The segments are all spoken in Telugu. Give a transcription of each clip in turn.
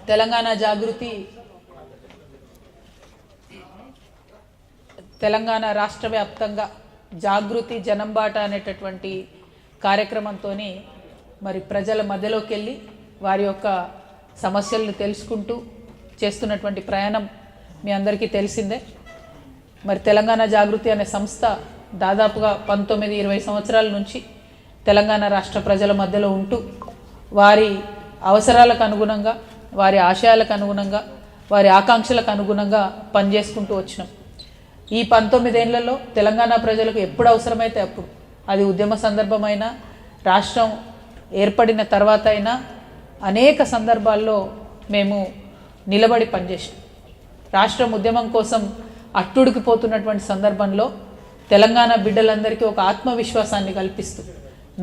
తెలంగాణ జాగృతి తెలంగాణ రాష్ట్ర వ్యాప్తంగా జాగృతి జనంబాట అనేటటువంటి కార్యక్రమంతో మరి ప్రజల మధ్యలోకి వెళ్ళి వారి యొక్క సమస్యలను తెలుసుకుంటూ చేస్తున్నటువంటి ప్రయాణం మీ అందరికీ తెలిసిందే. మరి తెలంగాణ జాగృతి అనే సంస్థ దాదాపుగా 19-20 సంవత్సరాల నుంచి తెలంగాణ రాష్ట్ర ప్రజల మధ్యలో ఉంటూ వారి అవసరాలకు అనుగుణంగా, వారి ఆశయాలకు అనుగుణంగా, వారి ఆకాంక్షలకు అనుగుణంగా పనిచేసుకుంటూ వచ్చినాం. ఈ 19 ఏళ్లలో తెలంగాణ ప్రజలకు ఎప్పుడు అవసరమైతే అప్పుడు, అది ఉద్యమ సందర్భమైనా, రాష్ట్రం ఏర్పడిన తర్వాత అయినా అనేక సందర్భాల్లో మేము నిలబడి పనిచేసాం. రాష్ట్రం ఉద్యమం కోసం అట్టుడికిపోతున్నటువంటి సందర్భంలో తెలంగాణ బిడ్డలందరికీ ఒక ఆత్మవిశ్వాసాన్ని కల్పిస్తూ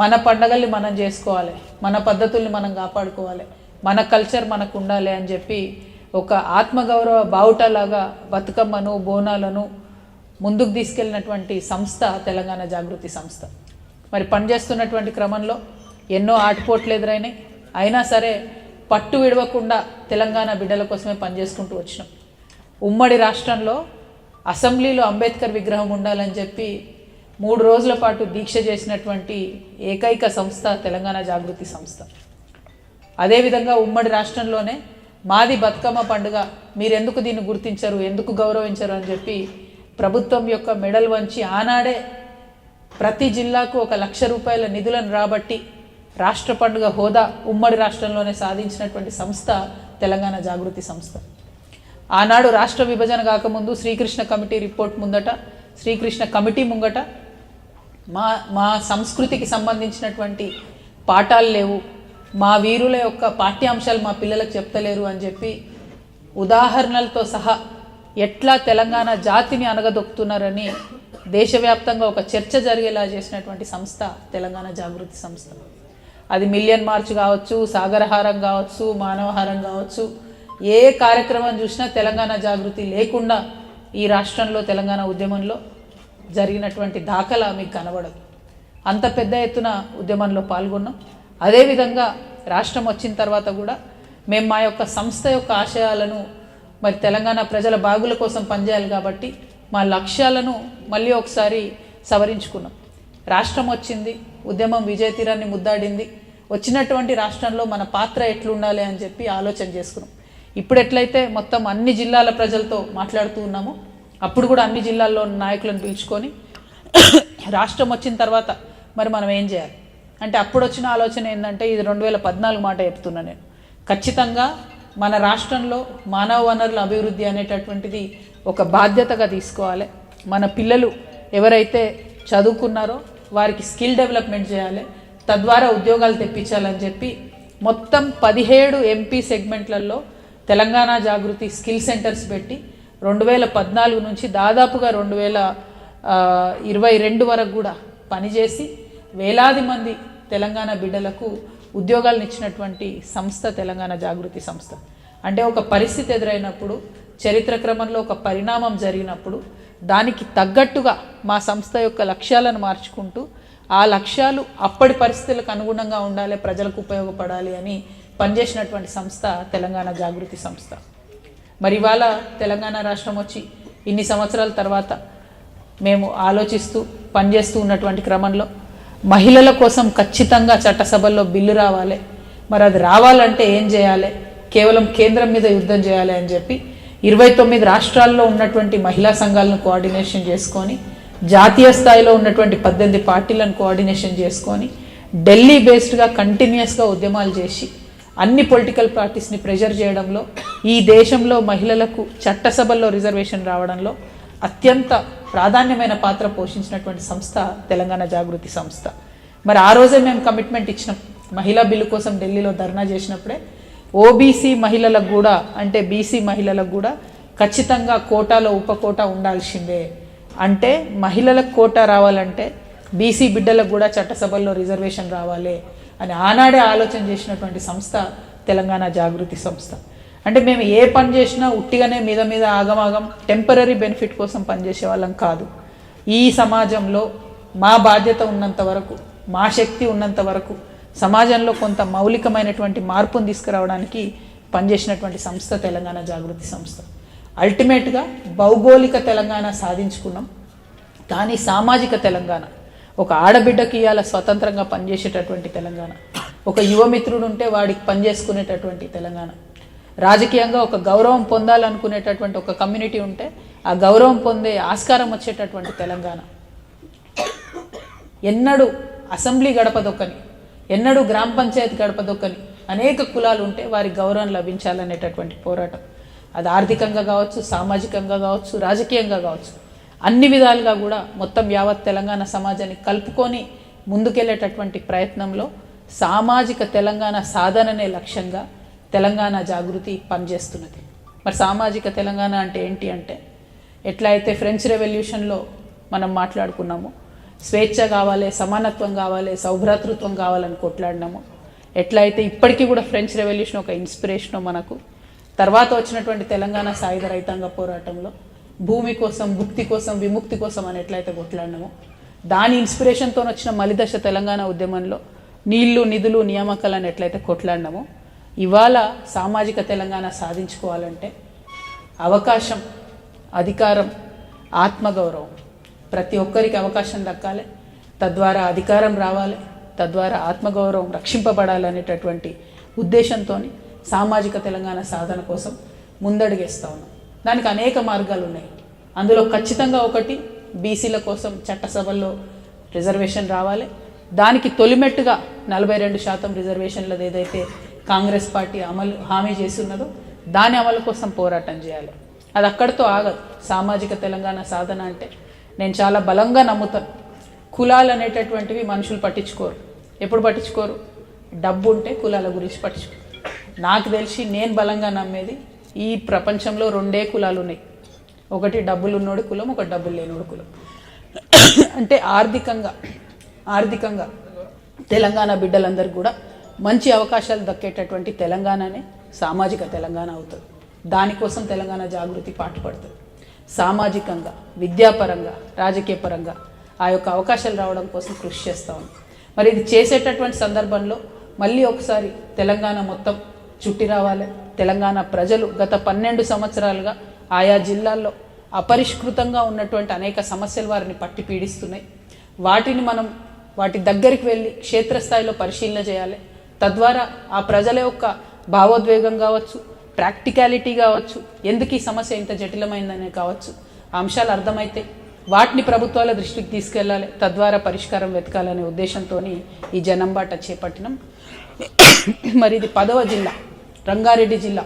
మన పండగల్ని మనం చేసుకోవాలి, మన పద్ధతుల్ని మనం కాపాడుకోవాలి, మన కల్చర్ మనకు ఉండాలి అని చెప్పి ఒక ఆత్మగౌరవ బావుటలాగా బతుకమ్మను, బోనాలను ముందుకు తీసుకెళ్ళినటువంటి సంస్థ తెలంగాణ జాగృతి సంస్థ. మరి పనిచేస్తున్నటువంటి క్రమంలో ఎన్నో ఆటుపోట్లు ఎదురైనాయి. అయినా సరే పట్టు విడవకుండా తెలంగాణ బిడ్డల కోసమే పనిచేసుకుంటూ వచ్చినాం. ఉమ్మడి రాష్ట్రంలో అసెంబ్లీలో అంబేద్కర్ విగ్రహం ఉండాలని చెప్పి 3 రోజుల పాటు దీక్ష చేసినటువంటి ఏకైక సంస్థ తెలంగాణ జాగృతి సంస్థ. అదేవిధంగా ఉమ్మడి రాష్ట్రంలోనే మాది బతుకమ్మ పండుగ, మీరెందుకు దీన్ని గుర్తించరు, ఎందుకు గౌరవించరు అని చెప్పి ప్రభుత్వం యొక్క మెడల్ వంచి ఆనాడే ప్రతి జిల్లాకు 1 లక్ష రూపాయల నిధులను రాబట్టి రాష్ట్ర పండుగ హోదా ఉమ్మడి రాష్ట్రంలోనే సాధించినటువంటి సంస్థ తెలంగాణ జాగృతి సంస్థ. ఆనాడు రాష్ట్ర విభజన కాకముందు శ్రీకృష్ణ కమిటీ రిపోర్ట్ ముందట, శ్రీకృష్ణ కమిటీ ముంగట మా సంస్కృతికి సంబంధించినటువంటి పాఠాలు లేవు, మా వీరుల యొక్క పాఠ్యాంశాలు మా పిల్లలకు చెప్తలేరు అని చెప్పి ఉదాహరణలతో సహా ఎట్లా తెలంగాణ జాతిని అనగదొక్కుతున్నారని దేశవ్యాప్తంగా ఒక చర్చ జరిగేలా చేసినటువంటి సంస్థ తెలంగాణ జాగృతి సంస్థ. అది మిలియన్ మార్చ్ కావచ్చు, సాగరహారం కావచ్చు, మానవహారం కావచ్చు, ఏ కార్యక్రమం చూసినా తెలంగాణ జాగృతి లేకుండా ఈ రాష్ట్రంలో తెలంగాణ ఉద్యమంలో జరిగినటువంటి దాఖలా మీకు కనబడదు. అంత పెద్ద ఎత్తున ఉద్యమంలో పాల్గొన్నాం. అదేవిధంగా రాష్ట్రం వచ్చిన తర్వాత కూడా మేము మా యొక్క సంస్థ యొక్క ఆశయాలను, మరి తెలంగాణ ప్రజల బాగుల కోసం పనిచేయాలి కాబట్టి మా లక్ష్యాలను మళ్ళీ ఒకసారి సవరించుకున్నాం. రాష్ట్రం వచ్చింది, ఉద్యమం విజయ తీరాన్ని ముద్దాడింది. వచ్చినటువంటి రాష్ట్రంలో మన పాత్ర ఎట్లుండాలి అని చెప్పి ఆలోచన చేసుకున్నాం. ఇప్పుడు ఎట్లయితే మొత్తం అన్ని జిల్లాల ప్రజలతో మాట్లాడుతూ ఉన్నామో, అప్పుడు కూడా అన్ని జిల్లాల్లో నాయకులను పిలుచుకొని రాష్ట్రం వచ్చిన తర్వాత మరి మనం ఏం చేయాలి అంటే, అప్పుడు వచ్చిన ఆలోచన ఏంటంటే, ఇది 2014 మాట చెప్తున్నా నేను, ఖచ్చితంగా మన రాష్ట్రంలో మానవ వనరుల అభివృద్ధి అనేటటువంటిది ఒక బాధ్యతగా తీసుకోవాలి. మన పిల్లలు ఎవరైతే చదువుకున్నారో వారికి స్కిల్ డెవలప్మెంట్ చేయాలి, తద్వారా ఉద్యోగాలు తెప్పించాలని చెప్పి మొత్తం 17 ఎంపీ సెగ్మెంట్లలో తెలంగాణ జాగృతి స్కిల్ సెంటర్స్ పెట్టి 2014 నుంచి దాదాపుగా 2022 వరకు కూడా పనిచేసి వేలాది మంది తెలంగాణ బిడ్డలకు ఉద్యోగాలను ఇచ్చినటువంటి సంస్థ తెలంగాణ జాగృతి సంస్థ. అంటే ఒక పరిస్థితి ఎదురైనప్పుడు, చరిత్ర క్రమంలో ఒక పరిణామం జరిగినప్పుడు దానికి తగ్గట్టుగా మా సంస్థ యొక్క లక్ష్యాలను మార్చుకుంటూ, ఆ లక్ష్యాలు అప్పటి పరిస్థితులకు అనుగుణంగా ఉండాలి, ప్రజలకు ఉపయోగపడాలి అని పనిచేసినటువంటి సంస్థ తెలంగాణ జాగృతి సంస్థ. మరి ఇవాళ తెలంగాణ రాష్ట్రం వచ్చి ఇన్ని సంవత్సరాల తర్వాత మేము ఆలోచిస్తూ పనిచేస్తూ ఉన్నటువంటి క్రమంలో మహిళల కోసం ఖచ్చితంగా చట్టసభల్లో బిల్లు రావాలి. మరి అది రావాలంటే ఏం చేయాలి, కేవలం కేంద్రం మీద యుద్ధం చేయాలి అని చెప్పి 29 రాష్ట్రాల్లో ఉన్నటువంటి మహిళా సంఘాలను కోఆర్డినేషన్ చేసుకొని, జాతీయ స్థాయిలో ఉన్నటువంటి 18 పార్టీలను కోఆర్డినేషన్ చేసుకొని, ఢిల్లీ బేస్డ్గా కంటిన్యూస్గా ఉద్యమాలు చేసి అన్ని పొలిటికల్ పార్టీస్ని ప్రెషర్ చేయడంలో, ఈ దేశంలో మహిళలకు చట్టసభల్లో రిజర్వేషన్ రావడంలో అత్యంత ప్రాధాన్యమైన పాత్ర పోషించినటువంటి సంస్థ తెలంగాణ జాగృతి సంస్థ. మరి ఆ రోజే మేము కమిట్మెంట్ ఇచ్చినాం. మహిళా బిల్లు కోసం ఢిల్లీలో ధర్నా చేసినప్పుడే ఓబీసీ మహిళలకు కూడా, అంటే బీసీ మహిళలకు కూడా ఖచ్చితంగా కోటాలో ఉపకోటా ఉండాల్సిందే, అంటే మహిళలకు కోటా రావాలంటే బీసీ బిడ్డలకు కూడా చట్టసభల్లో రిజర్వేషన్ రావాలి అని ఆనాడే ఆలోచన చేసినటువంటి సంస్థ తెలంగాణ జాగృతి సంస్థ. అంటే మేము ఏ పని చేసినా ఉట్టిగానే మీద ఆగమాగం టెంపరరీ బెనిఫిట్ కోసం పనిచేసే వాళ్ళం కాదు. ఈ సమాజంలో మా బాధ్యత ఉన్నంత వరకు, మా శక్తి ఉన్నంత వరకు సమాజంలో కొంత మౌలికమైనటువంటి మార్పును తీసుకురావడానికి పనిచేసినటువంటి సంస్థ తెలంగాణ జాగృతి సంస్థ. అల్టిమేట్గా భౌగోళిక తెలంగాణ సాధించుకున్నాం, కానీ సామాజిక తెలంగాణ, ఒక ఆడబిడ్డకి ఇవాళ స్వతంత్రంగా పనిచేసేటటువంటి తెలంగాణ, ఒక యువమిత్రుడు ఉంటే వాడికి పనిచేసుకునేటటువంటి తెలంగాణ, రాజకీయంగా ఒక గౌరవం పొందాలనుకునేటటువంటి ఒక కమ్యూనిటీ ఉంటే ఆ గౌరవం పొందే ఆస్కారం వచ్చేటటువంటి తెలంగాణ. ఎన్నడూ అసెంబ్లీ గడపదొక్కని, ఎన్నడూ గ్రామ పంచాయతీ గడపదొక్కని అనేక కులాలు ఉంటే వారికి గౌరవం లభించాలనేటటువంటి పోరాటం. అది ఆర్థికంగా కావచ్చు, సామాజికంగా కావచ్చు, రాజకీయంగా కావచ్చు, అన్ని విధాలుగా కూడా మొత్తం యావత్ తెలంగాణ సమాజాన్ని కలుపుకొని ముందుకెళ్ళేటటువంటి ప్రయత్నంలో సామాజిక తెలంగాణ సాధననే లక్ష్యంగా తెలంగాణ జాగృతి పనిచేస్తున్నది. మరి సామాజిక తెలంగాణ అంటే ఏంటి అంటే, ఎట్లయితే ఫ్రెంచ్ రెవల్యూషన్లో మనం మాట్లాడుకున్నామో స్వేచ్ఛ కావాలి, సమానత్వం కావాలి, సౌభ్రాతృత్వం కావాలని కొట్లాడినాము, ఎట్లయితే ఇప్పటికీ కూడా ఫ్రెంచ్ రెవల్యూషన్ ఒక ఇన్స్పిరేషను మనకు, తర్వాత వచ్చినటువంటి తెలంగాణ సాయుధ రైతాంగ పోరాటంలో భూమి కోసం, భుక్తి కోసం, విముక్తి కోసం అని ఎట్లయితే కొట్లాడినామో, దాని ఇన్స్పిరేషన్తో వచ్చిన మలిదశ తెలంగాణ ఉద్యమంలో నీళ్లు, నిధులు, నియామకాలను ఎట్లయితే కొట్లాడినామో, ఇవాళ సామాజిక తెలంగాణ సాధించుకోవాలంటే అవకాశం, అధికారం, ఆత్మగౌరవం, ప్రతి ఒక్కరికి అవకాశం దక్కాలి, తద్వారా అధికారం రావాలి, తద్వారా ఆత్మగౌరవం రక్షింపబడాలనేటటువంటి ఉద్దేశంతో సామాజిక తెలంగాణ సాధన కోసం ముందడుగేస్తా ఉన్నాం. దానికి అనేక మార్గాలు ఉన్నాయి. అందులో ఖచ్చితంగా ఒకటి, బీసీల కోసం చట్టసభల్లో రిజర్వేషన్ రావాలి. దానికి తొలిమెట్టుగా 42% రిజర్వేషన్లది ఏదైతే కాంగ్రెస్ పార్టీ హామీ చేస్తున్నదో దాని అమలు కోసం పోరాటం చేయాలి. అది అక్కడితో ఆగదు. సామాజిక తెలంగాణ సాధన అంటే నేను చాలా బలంగా నమ్ముతాను, కులాలు అనేటటువంటివి మనుషులు పట్టించుకోరు. ఎప్పుడు పట్టించుకోరు? డబ్బు ఉంటే కులాల గురించి పట్టించుకోరు. నాకు తెలిసి నేను బలంగా నమ్మేది, ఈ ప్రపంచంలో 2 కులాలు ఉన్నాయి. ఒకటి డబ్బులు ఉన్నోడి కులం, ఒకటి డబ్బులు లేనోడి కులం. అంటే ఆర్థికంగా తెలంగాణ బిడ్డలందరికీ కూడా మంచి అవకాశాలు దక్కేటటువంటి తెలంగాణనే సామాజిక తెలంగాణ అవుతుంది. దానికోసం తెలంగాణ జాగృతి పాటుపడుతుంది. సామాజికంగా, విద్యాపరంగా, రాజకీయ పరంగా ఆ యొక్క అవకాశాలు రావడం కోసం కృషి చేస్తూ ఉన్నాం. మరి ఇది చేసేటటువంటి సందర్భంలో మళ్ళీ ఒకసారి తెలంగాణ మొత్తం చుట్టి రావాలి. తెలంగాణ ప్రజలు గత 12 సంవత్సరాలుగా ఆయా జిల్లాల్లో అపరిష్కృతంగా ఉన్నటువంటి అనేక సమస్యలు వారిని పట్టి పీడిస్తున్నాయి. వాటి దగ్గరికి వెళ్ళి క్షేత్రస్థాయిలో పరిశీలన చేయాలి. తద్వారా ఆ ప్రజల యొక్క భావోద్వేగం కావచ్చు, ప్రాక్టికాలిటీ కావచ్చు, ఎందుకు ఈ సమస్య ఇంత జటిలమైందనే కావచ్చు, ఆ అంశాలు అర్థమైతే వాటిని ప్రభుత్వాల దృష్టికి తీసుకెళ్లాలి. తద్వారా పరిష్కారం వెతకాలనే ఉద్దేశంతో ఈ జనంబాట చేపట్టినాం. మరి ఇది 10వ జిల్లా, రంగారెడ్డి జిల్లా.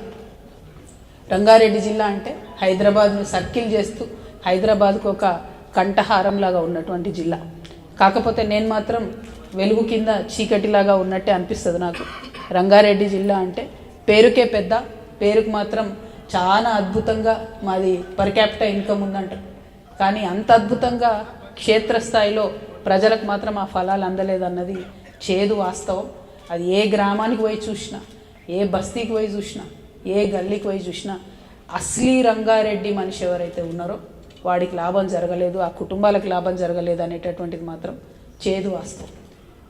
రంగారెడ్డి జిల్లా అంటే హైదరాబాద్ను సర్కిల్ చేస్తూ హైదరాబాద్కు ఒక కంఠహారంలాగా ఉన్నటువంటి జిల్లా. కాకపోతే నేను మాత్రం వెలుగు కింద చీకటిలాగా ఉన్నట్టే అనిపిస్తుంది నాకు. రంగారెడ్డి జిల్లా అంటే పేరుకే పెద్ద, పేరుకు మాత్రం చాలా అద్భుతంగా మాది పర్ క్యాపిటల్ ఇన్కమ్ ఉందంట. కానీ అంత అద్భుతంగా క్షేత్రస్థాయిలో ప్రజలకు మాత్రం ఆ ఫలాలు అందలేదన్నది చేదు వాస్తవం. అది ఏ గ్రామానికి పోయి చూసినా, ఏ బస్తీకి పోయి చూసినా, ఏ గల్లీకి పోయి చూసినా అసలీ రంగారెడ్డి మనిషి ఎవరైతే ఉన్నారో వాడికి లాభం జరగలేదు, ఆ కుటుంబాలకు లాభం జరగలేదు అనేటటువంటిది మాత్రం చేదు వాస్తవం.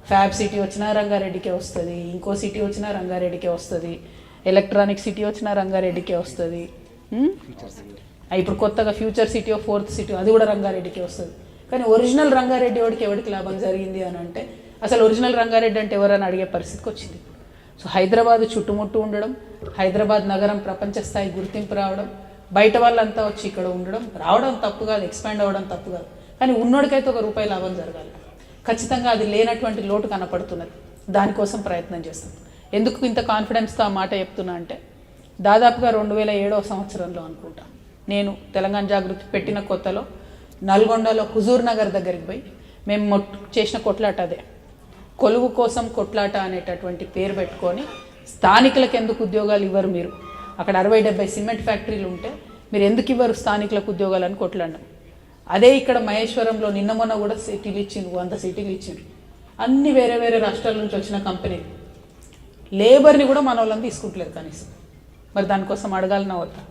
ఫ్యాబ్ సిటీ వచ్చినా రంగారెడ్డికే వస్తుంది, ఇంకో సిటీ వచ్చినా రంగారెడ్డికే వస్తుంది, ఎలక్ట్రానిక్ సిటీ వచ్చినా రంగారెడ్డికే వస్తుంది. ఇప్పుడు కొత్తగా ఫ్యూచర్ సిటీ, 4th సిటీ, అది కూడా రంగారెడ్డికే వస్తుంది. కానీ ఒరిజినల్ రంగారెడ్డి ఎవరికి లాభం జరిగింది అని అంటే అసలు ఒరిజినల్ రంగారెడ్డి అంటే ఎవరని అడిగే పరిస్థితికి వచ్చింది. సో హైదరాబాద్ చుట్టుముట్టు ఉండడం, హైదరాబాద్ నగరం ప్రపంచ స్థాయి గుర్తింపు రావడం, బయట వాళ్ళంతా వచ్చి ఇక్కడ రావడం తప్పు కాదు, ఎక్స్పాండ్ అవ్వడం తప్పు కాదు. కానీ ఉన్నోడికైతే ₹1 లాభం జరగాలి. ఖచ్చితంగా అది లేనటువంటి లోటు కనపడుతున్నది. దానికోసం ప్రయత్నం చేస్తాం. ఎందుకు ఇంత కాన్ఫిడెన్స్తో ఆ మాట చెప్తున్నా అంటే, దాదాపుగా 2007వ సంవత్సరంలో అనుకుంటా నేను తెలంగాణ జాగృతి పెట్టిన కొత్తలో నల్గొండలో హుజూర్ నగర్ దగ్గరికి పోయి మేము చేసిన కొట్లాట అదే. కొలువు కోసం కొట్లాట అనేటటువంటి పేరు పెట్టుకొని స్థానికులకు ఎందుకు ఉద్యోగాలు ఇవ్వరు మీరు, అక్కడ 60-70 సిమెంట్ ఫ్యాక్టరీలు ఉంటే మీరు ఎందుకు ఇవ్వరు స్థానికులకు ఉద్యోగాలు అని కొట్లాడినాం. అదే ఇక్కడ మహేశ్వరంలో నిన్న మొన్న కూడా సిటీలు ఇచ్చిండ్రు, 100 సిటీలు ఇచ్చిండ్రు. అన్ని వేరే వేరే రాష్ట్రాల నుంచి వచ్చిన కంపెనీలు, లేబర్ని కూడా మన వాళ్ళని తీసుకుంటలేదు కనీసం. మరి దానికోసం అడగాలన్నా వద్దా?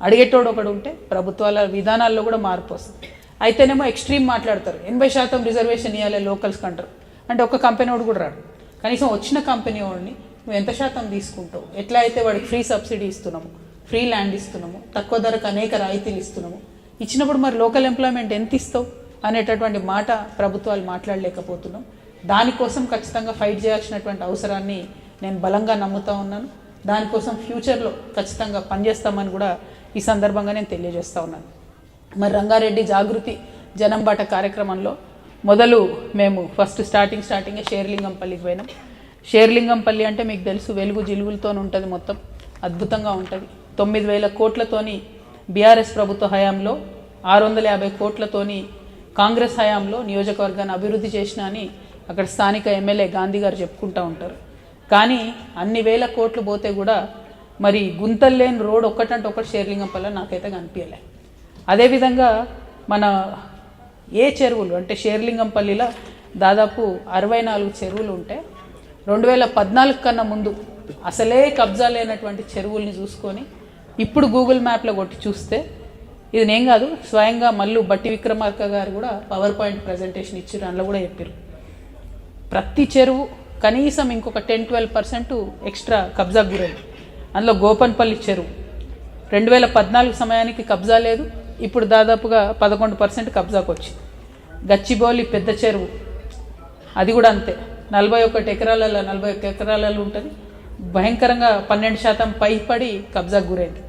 అడిగేటోడు ఒకడు ఉంటే ప్రభుత్వాల విధానాల్లో కూడా మార్పు వస్తుంది. అయితేనేమో ఎక్స్ట్రీమ్ మాట్లాడతారు, 80% రిజర్వేషన్ ఇవ్వాలి లోకల్స్కి అంటారు. అంటే ఒక కంపెనీ వాడు కూడా రాడు. కనీసం వచ్చిన కంపెనీ వాడిని నువ్వు ఎంత శాతం తీసుకుంటావు, ఎట్లా అయితే వాడికి ఫ్రీ సబ్సిడీ ఇస్తున్నాము, ఫ్రీ ల్యాండ్ ఇస్తున్నాము, తక్కువ ధరకు అనేక రాయితీలు ఇస్తున్నాము, ఇచ్చినప్పుడు మరి లోకల్ ఎంప్లాయ్మెంట్ ఎంత ఇస్తావు అనేటటువంటి మాట ప్రభుత్వాలు మాట్లాడలేకపోతున్నాం. దానికోసం ఖచ్చితంగా ఫైట్ చేయాల్సినటువంటి అవసరాన్ని నేను బలంగా నమ్ముతా ఉన్నాను. దానికోసం ఫ్యూచర్లో ఖచ్చితంగా పనిచేస్తామని కూడా ఈ సందర్భంగా నేను తెలియజేస్తూ ఉన్నాను. మరి రంగారెడ్డి జాగృతి జనంబాట కార్యక్రమంలో మొదలు మేము ఫస్ట్ స్టార్టింగే షేర్లింగంపల్లికి పోయినాం. షేర్లింగంపల్లి అంటే మీకు తెలుసు, వెలుగు జిలుగులతో ఉంటుంది, మొత్తం అద్భుతంగా ఉంటుంది. 9,000 కోట్లతోని బీఆర్ఎస్ ప్రభుత్వ హయాంలో, 650 కోట్లతోని కాంగ్రెస్ హయాంలో నియోజకవర్గాన్ని అభివృద్ధి చేసిన అని అక్కడ స్థానిక ఎమ్మెల్యే గాంధీ గారు చెప్పుకుంటూ ఉంటారు. కానీ అన్ని వేల కోట్లు పోతే కూడా మరి గుంతలు లేని రోడ్ ఒక్కటంటే ఒకటి షేర్లింగంపల్లి నాకైతే కనిపించలే. అదేవిధంగా మన ఏ చెరువులు అంటే షేర్లింగంపల్లిలో దాదాపు 64 చెరువులు ఉంటే 2014 కన్నా ముందు అసలే కబ్జా లేనటువంటి చెరువుల్ని చూసుకొని ఇప్పుడు గూగుల్ మ్యాప్లో కొట్టి చూస్తే ఇది నేను కాదు, స్వయంగా మళ్ళీ బట్టి విక్రమార్క గారు కూడా పవర్ పాయింట్ ప్రజెంటేషన్ ఇచ్చారు, అందులో కూడా చెప్పారు ప్రతి చెరువు కనీసం ఇంకొక 10-12% ఎక్స్ట్రా కబ్జాకు గురైంది. అందులో గోపన్పల్లి చెరువు 2014 సమయానికి కబ్జా లేదు, ఇప్పుడు దాదాపుగా 11% కబ్జాకు వచ్చింది. గచ్చిబౌలి పెద్ద చెరువు అది కూడా అంతే, 41 ఎకరాలలో ఉంటుంది, భయంకరంగా 12% పైపడి కబ్జాకు గురైంది.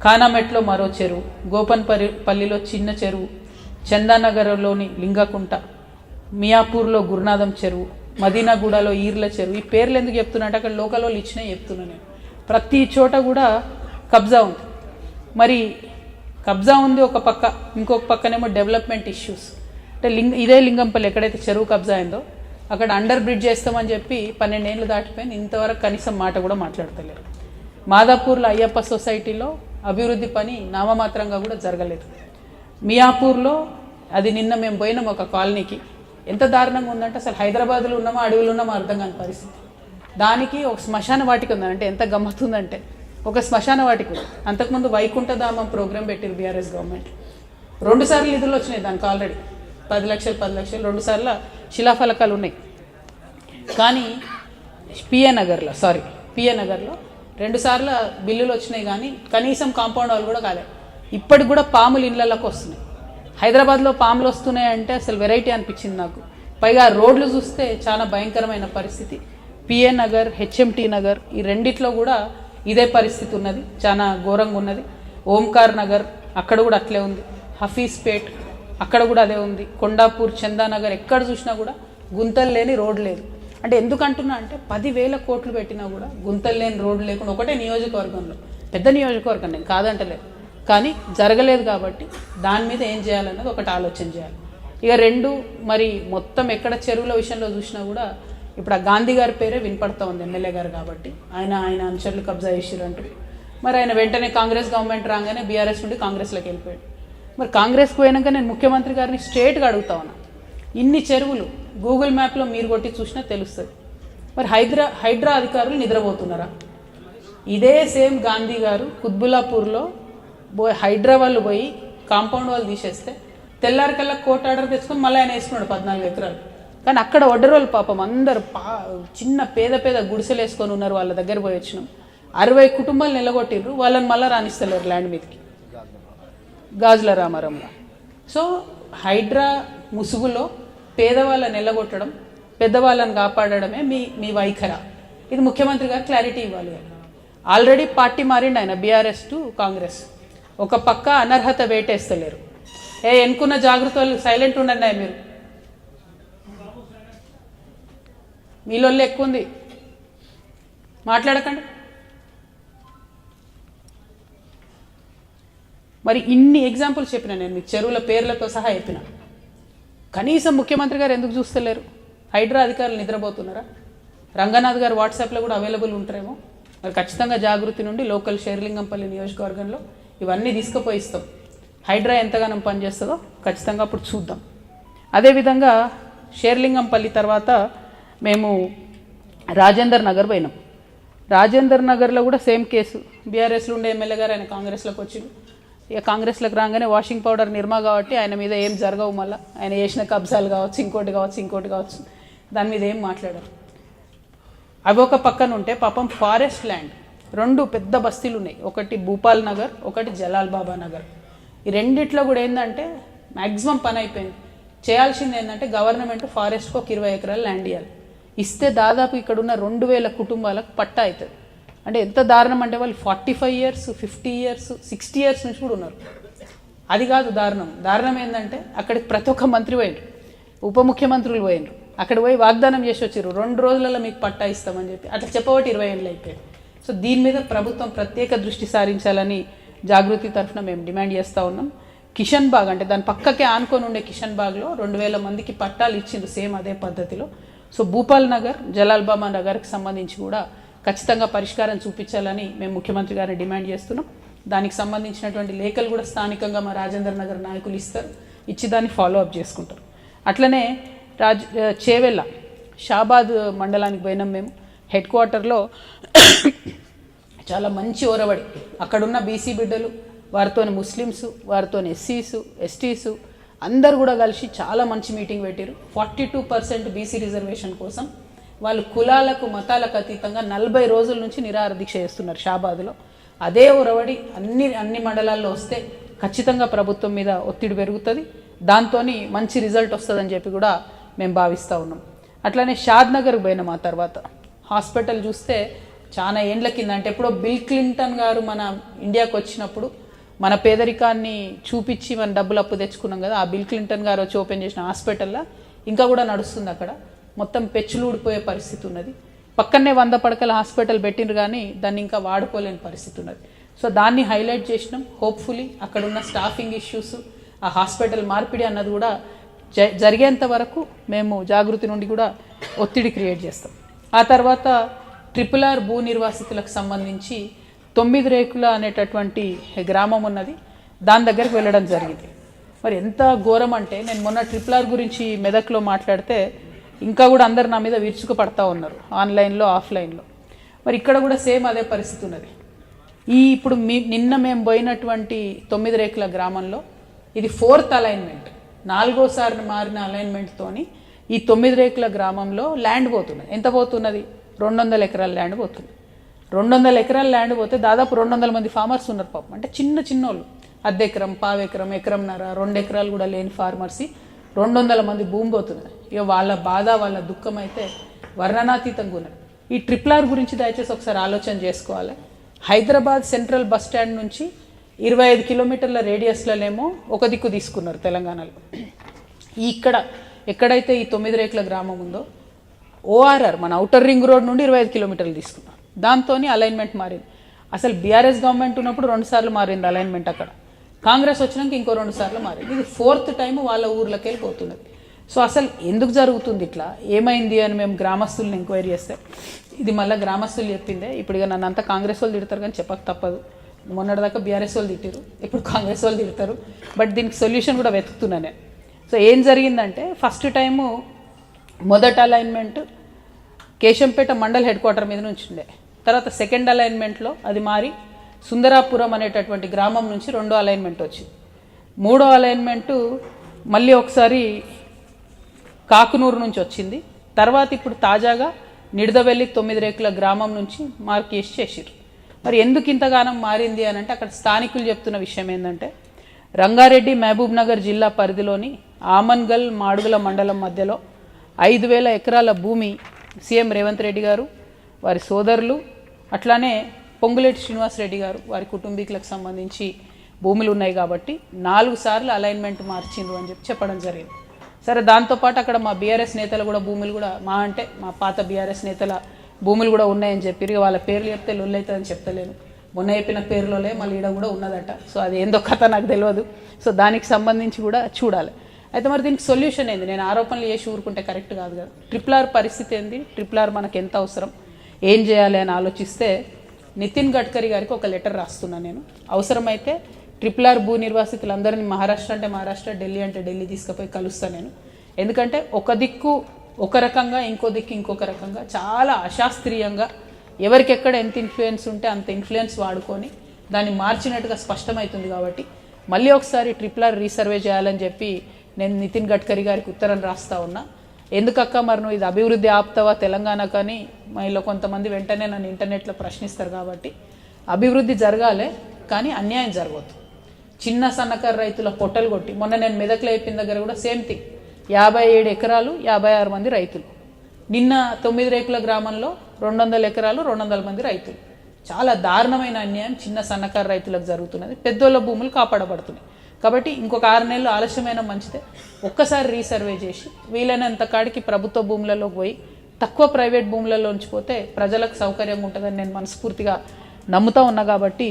ఖానామెట్లో మరో చెరువు, గోపన్పల్లిలో చిన్న చెరువు, చందానగర్లోని లింగకుంట, మియాపూర్లో గురునాథం చెరువు, మదీనాగూడలో ఈర్ల చెరువు. ఈ పేర్లు ఎందుకు చెప్తున్నా అంటే అక్కడ లోకల్ వాళ్ళు ఇచ్చినాయి చెప్తున్నా నేను. ప్రతి చోట కూడా కబ్జా ఉంది. మరి కబ్జా ఉంది ఒక పక్క, ఇంకొక పక్కనేమో డెవలప్మెంట్ ఇష్యూస్. అంటే ఇదే లింగంపల్లి ఎక్కడైతే చెరువు కబ్జా అయిందో అక్కడ అండర్ బ్రిడ్జ్ చేస్తామని చెప్పి 12 ఏళ్ళు దాటిపోయింది, ఇంతవరకు కనీసం మాట కూడా మాట్లాడతలేరు. మాదాపూర్లో అయ్యప్ప సొసైటీలో అభివృద్ధి పని నామమాత్రంగా కూడా జరగలేదు. మియాపూర్లో అది నిన్న మేము పోయినాం ఒక కాలనీకి, ఎంత దారుణంగా ఉందంటే అసలు హైదరాబాద్లో ఉన్నామో అడవిలో ఉన్నామో అర్థం కాని పరిస్థితి. దానికి ఒక శ్మశాన వాటిక ఉందంటే ఎంత గమ్మత్తుందంటే ఒక శ్మశాన వాటిక ఉంది. అంతకుముందు వైకుంఠధామం ప్రోగ్రాం పెట్టారు బీఆర్ఎస్ గవర్నమెంట్, 2 సార్లు నిధులు వచ్చినాయి దానికి, ఆల్రెడీ 10 లక్షలు 2 సార్లు శిలాఫలకాలు ఉన్నాయి. కానీ పిఏ నగర్లో 2 సార్లు బిల్లులు వచ్చినాయి, కానీ కనీసం కాంపౌండ్ వాళ్ళు కూడా కాలేదు. ఇప్పటికి కూడా పాములు ఇళ్లలోకి వస్తున్నాయి. హైదరాబాద్లో పాములు వస్తున్నాయంటే అసలు వెరైటీ అనిపించింది నాకు. పైగా రోడ్లు చూస్తే చాలా భయంకరమైన పరిస్థితి. పిఏ నగర్, హెచ్ఎంటీ నగర్ ఈ రెండిట్లో కూడా ఇదే పరిస్థితి ఉన్నది, చాలా ఘోరంగా ఉన్నది. ఓంకార్ నగర్ అక్కడ కూడా అట్లే ఉంది, హఫీజ్పేట్ అక్కడ కూడా అదే ఉంది, కొండాపూర్, చందానగర్ ఎక్కడ చూసినా కూడా గుంతలు లేని రోడ్ లేదు. అంటే ఎందుకంటున్నా అంటే 10,000 కోట్లు పెట్టినా కూడా గుంతలు లేని రోడ్డు లేకుండా ఒకటే నియోజకవర్గంలో, పెద్ద నియోజకవర్గం నేను కాదంటలేదు, కానీ జరగలేదు. కాబట్టి దాని మీద ఏం చేయాలన్నది ఒకటి ఆలోచన చేయాలి. ఇక 2 మరి మొత్తం ఎక్కడ చెరువుల విషయంలో చూసినా కూడా ఇప్పుడు ఆ గాంధీ గారి పేరే వినపడతా ఉంది, ఎమ్మెల్యే గారు కాబట్టి. ఆయన అనుచరులు కబ్జా చేసిరంటూ మరి ఆయన వెంటనే కాంగ్రెస్ గవర్నమెంట్ రాగానే బీఆర్ఎస్ నుండి కాంగ్రెస్లోకి వెళ్ళిపోయాడు. మరి కాంగ్రెస్కి పోయినాక నేను ముఖ్యమంత్రి గారిని స్ట్రేట్గా అడుగుతా ఉన్నా, ఇన్ని చెరువులు గూగుల్ మ్యాప్లో మీరు కొట్టి చూసినా తెలుస్తుంది, మరి హైడ్రా అధికారులు నిద్రపోతున్నారా? ఇదే సేమ్ గాంధీ గారు కుత్బుల్లాపూర్లో హైడ్రా వాళ్ళు పోయి కాంపౌండ్ వాళ్ళు తీసేస్తే తెల్లారికల్లా కోర్టు ఆర్డర్ తెచ్చుకొని మళ్ళీ ఆయన వేసుకున్నాడు 14 ఎకరాలు. కానీ అక్కడ వడ్డరోళ్ళు పాపం అందరు చిన్న పేద గుడిసెలు వేసుకొని ఉన్నారు, వాళ్ళ దగ్గర పోయి వచ్చినాం. 60 కుటుంబాలు నిలగొట్టిర్రు, వాళ్ళని మళ్ళీ రాణిస్తలేరు ల్యాండ్ మీదకి, గాజుల రామారంలో. సో హైడ్రా ముసుగులో పేదవాళ్ళని నిలగొట్టడం, పెద్దవాళ్ళని కాపాడడమే మీ వైఖరా? ఇది ముఖ్యమంత్రి గారు క్లారిటీ ఇవ్వాలి. ఆల్రెడీ పార్టీ మారిండు ఆయన, బీఆర్ఎస్ టు కాంగ్రెస్. ఒక పక్క అనర్హత వేటేస్తలేరు, ఎన్నుకున్న జాగ్రత్త వాళ్ళు సైలెంట్ ఉండండి, మీరు మీలో ఎక్కువ ఉంది మాట్లాడకండి. మరి ఇన్ని ఎగ్జాంపుల్స్ చెప్పిన నేను మీకు, చెరువుల పేర్లతో సహా చెప్పిన. కనీసం ముఖ్యమంత్రి గారు ఎందుకు చూస్తలేరు? హైడ్రా అధికారులు నిద్రపోతున్నారా? రంగనాథ్ గారు వాట్సాప్లో కూడా అవైలబుల్ ఉంటారేమో. మరి ఖచ్చితంగా జాగృతి నుండి లోకల్ షేర్లింగంపల్లి నియోజకవర్గంలో ఇవన్నీ తీసుకుపోయిస్తాం. హైడ్రా ఎంతగానో పనిచేస్తుందో ఖచ్చితంగా అప్పుడు చూద్దాం. అదేవిధంగా షేర్లింగంపల్లి తర్వాత మేము రాజేందర్ నగర్ పోయినాం. రాజేందర్ నగర్లో కూడా సేమ్ కేసు, బీఆర్ఎస్లో ఉండే ఎమ్మెల్యే గారు ఆయన కాంగ్రెస్లోకి వచ్చిండు. ఇక కాంగ్రెస్లోకి రాగానే వాషింగ్ పౌడర్ నిర్మా కాబట్టి ఆయన మీద ఏం జరగవు, మళ్ళీ ఆయన చేసిన కబ్జాలు కావచ్చు, ఇంకోటి కావచ్చు, దాని మీద ఏం మాట్లాడారు. అవి ఒక పక్కన ఉంటే పాపం ఫారెస్ట్ ల్యాండ్ 2 పెద్ద బస్తీలు ఉన్నాయి, ఒకటి భూపాల్ నగర్, ఒకటి జలాల్ బాబా నగర్. ఈ రెండిట్లో కూడా ఏంటంటే మ్యాక్సిమం పని అయిపోయింది. చేయాల్సింది ఏంటంటే గవర్నమెంట్ ఫారెస్ట్కి ఒక 20 ఎకరాలు ల్యాండ్ ఇవ్వాలి. ఇస్తే దాదాపు ఇక్కడ ఉన్న 2000 కుటుంబాలకు పట్టా అవుతుంది. అంటే ఎంత దారుణం అంటే వాళ్ళు 45 ఇయర్స్, 50 ఇయర్స్, 60 ఇయర్స్ నుంచి కూడా ఉన్నారు. అది కాదు దారుణం. దారుణం ఏంటంటే అక్కడికి ప్రతి ఒక్క మంత్రి పోయినరు, ఉప ముఖ్యమంత్రులు పోయినరు, అక్కడ పోయి వాగ్దానం చేసి వచ్చారు 2 రోజులలో మీకు పట్టా ఇస్తామని చెప్పి. అట్లా చెప్పబట్టి 20 ఏళ్ళు అయిపోయాయి. సో దీని మీద ప్రభుత్వం ప్రత్యేక దృష్టి సారించాలని జాగృతి తరఫున మేము డిమాండ్ చేస్తూ ఉన్నాం. కిషన్ బాగ్ అంటే దాని పక్కకే ఆనుకొని ఉండే కిషన్ బాగ్లో 2000 మందికి పట్టాలు ఇచ్చిండ్రు సేమ్ అదే పద్ధతిలో. సో భూపాల్ నగర్, జలాల్ బాబా నగర్కి సంబంధించి కూడా ఖచ్చితంగా పరిష్కారం చూపించాలని మేము ముఖ్యమంత్రి గారిని డిమాండ్ చేస్తున్నాం. దానికి సంబంధించినటువంటి లేఖలు కూడా స్థానికంగా మా రాజేంద్ర నగర్ నాయకులు ఇస్తారు, ఇచ్చి దాన్ని ఫాలో అప్ చేసుకుంటారు. అట్లనే చేవెళ్ళ షాబాద్ మండలానికి పోయినాం మేము. హెడ్ క్వార్టర్లో చాలా మంచి ఓరవడి, అక్కడున్న బీసీ బిడ్డలు, వారితో ముస్లిమ్స్, వారితో ఎస్సీసు, ఎస్టీసు అందరు కూడా కలిసి చాలా మంచి మీటింగ్ పెట్టారు. 42% బీసీ రిజర్వేషన్ కోసం వాళ్ళు కులాలకు మతాలకు అతీతంగా 40 రోజుల నుంచి నిరాహార దీక్ష చేస్తున్నారు షాబాద్లో. అదే ఒరవడి అన్ని మండలాల్లో వస్తే ఖచ్చితంగా ప్రభుత్వం మీద ఒత్తిడి పెరుగుతుంది, దాంతో మంచి రిజల్ట్ వస్తుందని చెప్పి కూడా మేము భావిస్తూ ఉన్నాం. అట్లానే షాద్ నగర్కి పోయినాం. ఆ తర్వాత హాస్పిటల్ చూస్తే చాలా ఏండ్ల కింద, అంటే ఎప్పుడో బిల్ క్లింటన్ గారు మన ఇండియాకు వచ్చినప్పుడు మన పేదరికాన్ని చూపించి మన డబ్బులు అప్పు తెచ్చుకున్నాం కదా, ఆ బిల్ క్లింటన్ గారు వచ్చి ఓపెన్ చేసిన హాస్పిటల్లో ఇంకా కూడా నడుస్తుంది. అక్కడ మొత్తం పెచ్చులు ఊడిపోయే పరిస్థితి ఉన్నది. పక్కనే 100 పడకల హాస్పిటల్ పెట్టిండ్రు కానీ దాన్ని ఇంకా వాడుకోలేని పరిస్థితి ఉన్నది. సో దాన్ని హైలైట్ చేసినాం. హోప్ఫుల్లీ అక్కడ ఉన్న స్టాఫింగ్ ఇష్యూస్, ఆ హాస్పిటల్ మార్పిడి అన్నది కూడా జరిగేంత వరకు మేము జాగృతి నుండి కూడా ఒత్తిడి క్రియేట్ చేస్తాం. ఆ తర్వాత RRR భూ నిర్వాసితులకు సంబంధించి 9 రేకుల అనేటటువంటి గ్రామం ఉన్నది, దాని దగ్గరికి వెళ్ళడం జరిగింది. మరి ఎంత ఘోరం అంటే, నేను మొన్న RRR గురించి మెదక్లో మాట్లాడితే ఇంకా కూడా అందరు నా మీద విరుచుకు పడతా ఉన్నారు, ఆన్లైన్లో ఆఫ్లైన్లో. మరి ఇక్కడ కూడా సేమ్ అదే పరిస్థితి ఉన్నది. ఇప్పుడు నిన్న మేము పోయినటువంటి 9 రేకుల గ్రామంలో ఇది 4th అలైన్మెంట్, 4వసారి మారిన అలైన్మెంట్తోని ఈ 9 రేకుల గ్రామంలో ల్యాండ్ పోతున్నది. ఎంత పోతున్నది? 200 ఎకరాల ల్యాండ్ పోతుంది. 200 ఎకరాల ల్యాండ్ పోతే దాదాపు 200 మంది ఫార్మర్స్ ఉన్నారు పాపం. అంటే చిన్న వాళ్ళు, అర్ధెకరం, పావెకరం, ఎకరంన్నర, 2 ఎకరాలు కూడా లేని ఫార్మర్స్ 200 మంది భూమి పోతున్నారు. ఇక వాళ్ళ బాధ, వాళ్ళ దుఃఖం అయితే వర్ణనాతీతంగా ఉన్నది. ఈ RRR గురించి దయచేసి ఒకసారి ఆలోచన చేసుకోవాలి. హైదరాబాద్ సెంట్రల్ బస్ స్టాండ్ నుంచి 25 కిలోమీటర్ల రేడియస్లనేమో ఒక దిక్కు తీసుకున్నారు తెలంగాణలో. ఎక్కడైతే ఈ 9 రేకుల గ్రామం ఉందో ORR మన ఔటర్ రింగ్ రోడ్ నుండి 25 కిలోమీటర్లు తీసుకున్నారు. దాంతో అలైన్మెంట్ మారింది. అసలు బీఆర్ఎస్ గవర్నమెంట్ ఉన్నప్పుడు 2 సార్లు మారింది అలైన్మెంట్, అక్కడ కాంగ్రెస్ వచ్చినాక ఇంకో 2 సార్లు మారింది. ఇది 4th టైం వాళ్ళ ఊర్లోకి వెళ్ళిపోతున్నది. సో అసలు ఎందుకు జరుగుతుంది ఇట్లా, ఏమైంది అని మేము గ్రామస్తుల్ని ఎంక్వైరీ చేస్తే ఇది మళ్ళీ గ్రామస్తులు చెప్పిందే. ఇప్పుడు ఇక నన్ను అంతా కాంగ్రెస్ వాళ్ళు తిడతారు కానీ చెప్పక తప్పదు. మొన్నటిదాకా బీఆర్ఎస్ వాళ్ళు తిట్టారు, ఇప్పుడు కాంగ్రెస్ వాళ్ళు తిడతారు. బట్ దీనికి సొల్యూషన్ కూడా వెతుకుతున్నా నేను. సో ఏం జరిగిందంటే, ఫస్ట్ టైము మొదటి alignment Keshampet mandal head quarter మీద నుంచి ఉండే. తర్వాత సెకండ్ అలైన్మెంట్లో అది మారి సుందరాపురం అనేటటువంటి గ్రామం నుంచి 2వ అలైన్మెంట్ వచ్చింది. 3వ అలైన్మెంటు మళ్ళీ ఒకసారి కాకునూరు నుంచి వచ్చింది. తర్వాత ఇప్పుడు తాజాగా నిడదవెల్లి 9 రేకుల గ్రామం నుంచి మార్క్ చేసిర్రు. మరి ఎందుకు ఇంతగానం మారింది అని అంటే, అక్కడ స్థానికులు చెప్తున్న విషయం ఏంటంటే, రంగారెడ్డి మహబూబ్ నగర్ జిల్లా పరిధిలోని ఆమన్గల్ మాడుగుల మండలం మధ్యలో 5000 ఎకరాల భూమి సీఎం రేవంత్ రెడ్డి గారు, వారి సోదరులు, అట్లానే పొంగులేటి శ్రీనివాసరెడ్డి గారు, వారి కుటుంబీకులకు సంబంధించి భూములు ఉన్నాయి కాబట్టి 4 సార్లు అలైన్మెంట్ మార్చిండ్రు అని చెప్పడం జరిగింది. సరే, దాంతోపాటు అక్కడ మా బీఆర్ఎస్ నేతలు కూడా భూములు కూడా మా పాత బీఆర్ఎస్ నేతల భూములు కూడా ఉన్నాయని చెప్పి, వాళ్ళ పేర్లు చెప్తే లొల్లు అవుతుందని చెప్తలేను. మొన్న చెప్పిన పేర్లోనే మళ్ళీ ఈడ కూడా ఉన్నదట. సో అది ఏందో కథ నాకు తెలియదు. సో దానికి సంబంధించి కూడా చూడాలి. అయితే మరి దీనికి సొల్యూషన్ ఏంది? నేను ఆరోపణలు చేసి ఊరుకుంటే కరెక్ట్ కాదు కదా. RRR పరిస్థితి ఏంది, RRR మనకు ఎంత అవసరం, ఏం చేయాలి అని ఆలోచిస్తే నితిన్ గడ్కరీ గారికి ఒక లెటర్ రాస్తున్నాను నేను. అవసరమైతే RRR భూ నిర్వాసితులందరినీ మహారాష్ట్ర అంటే మహారాష్ట్ర, ఢిల్లీ అంటే ఢిల్లీ తీసుకుపోయి కలుస్తాను నేను. ఎందుకంటే ఒక దిక్కు ఒక రకంగా, ఇంకో దిక్కు ఇంకొక రకంగా, చాలా అశాస్త్రీయంగా ఎవరికెక్కడ ఎంత ఇన్ఫ్లుయెన్స్ ఉంటే అంత ఇన్ఫ్లుయెన్స్ వాడుకొని దాన్ని మార్చినట్టుగా స్పష్టమవుతుంది. కాబట్టి మళ్ళీ ఒకసారి RRR రీసర్వే చేయాలని చెప్పి నేను నితిన్ గడ్కరీ గారికి ఉత్తరం రాస్తా ఉన్నా. ఎందుకక్క మరి నువ్వు ఇది అభివృద్ధి ఆపుతావా తెలంగాణ కానీ మైలో కొంతమంది వెంటనే నన్ను ఇంటర్నెట్లో ప్రశ్నిస్తారు. కాబట్టి అభివృద్ధి జరగాలి కానీ అన్యాయం జరగవద్దు. చిన్న సన్నకారు రైతుల పొట్టలు కొట్టి మొన్న నేను మెదక్లో అయిపోయిన దగ్గర కూడా సేమ్ థింగ్, 57 ఎకరాలు 56 మంది రైతులు. నిన్న 9 రేకుల గ్రామంలో 200 ఎకరాలు 200 మంది రైతులు. చాలా దారుణమైన అన్యాయం చిన్న సన్నకారు రైతులకు జరుగుతున్నది. పెద్దోళ్ళ భూములు కాపాడబడుతున్నాయి. కాబట్టి ఇంకొక 6 నెలలు ఆలస్యమైన మంచిదే, ఒక్కసారి రీసర్వే చేసి వీలైనంత కాడికి ప్రభుత్వ భూములలోకి పోయి తక్కువ ప్రైవేట్ భూములలో ఉంచిపోతే ప్రజలకు సౌకర్యంగా ఉంటుందని నేను మనస్ఫూర్తిగా నమ్ముతా ఉన్నా. కాబట్టి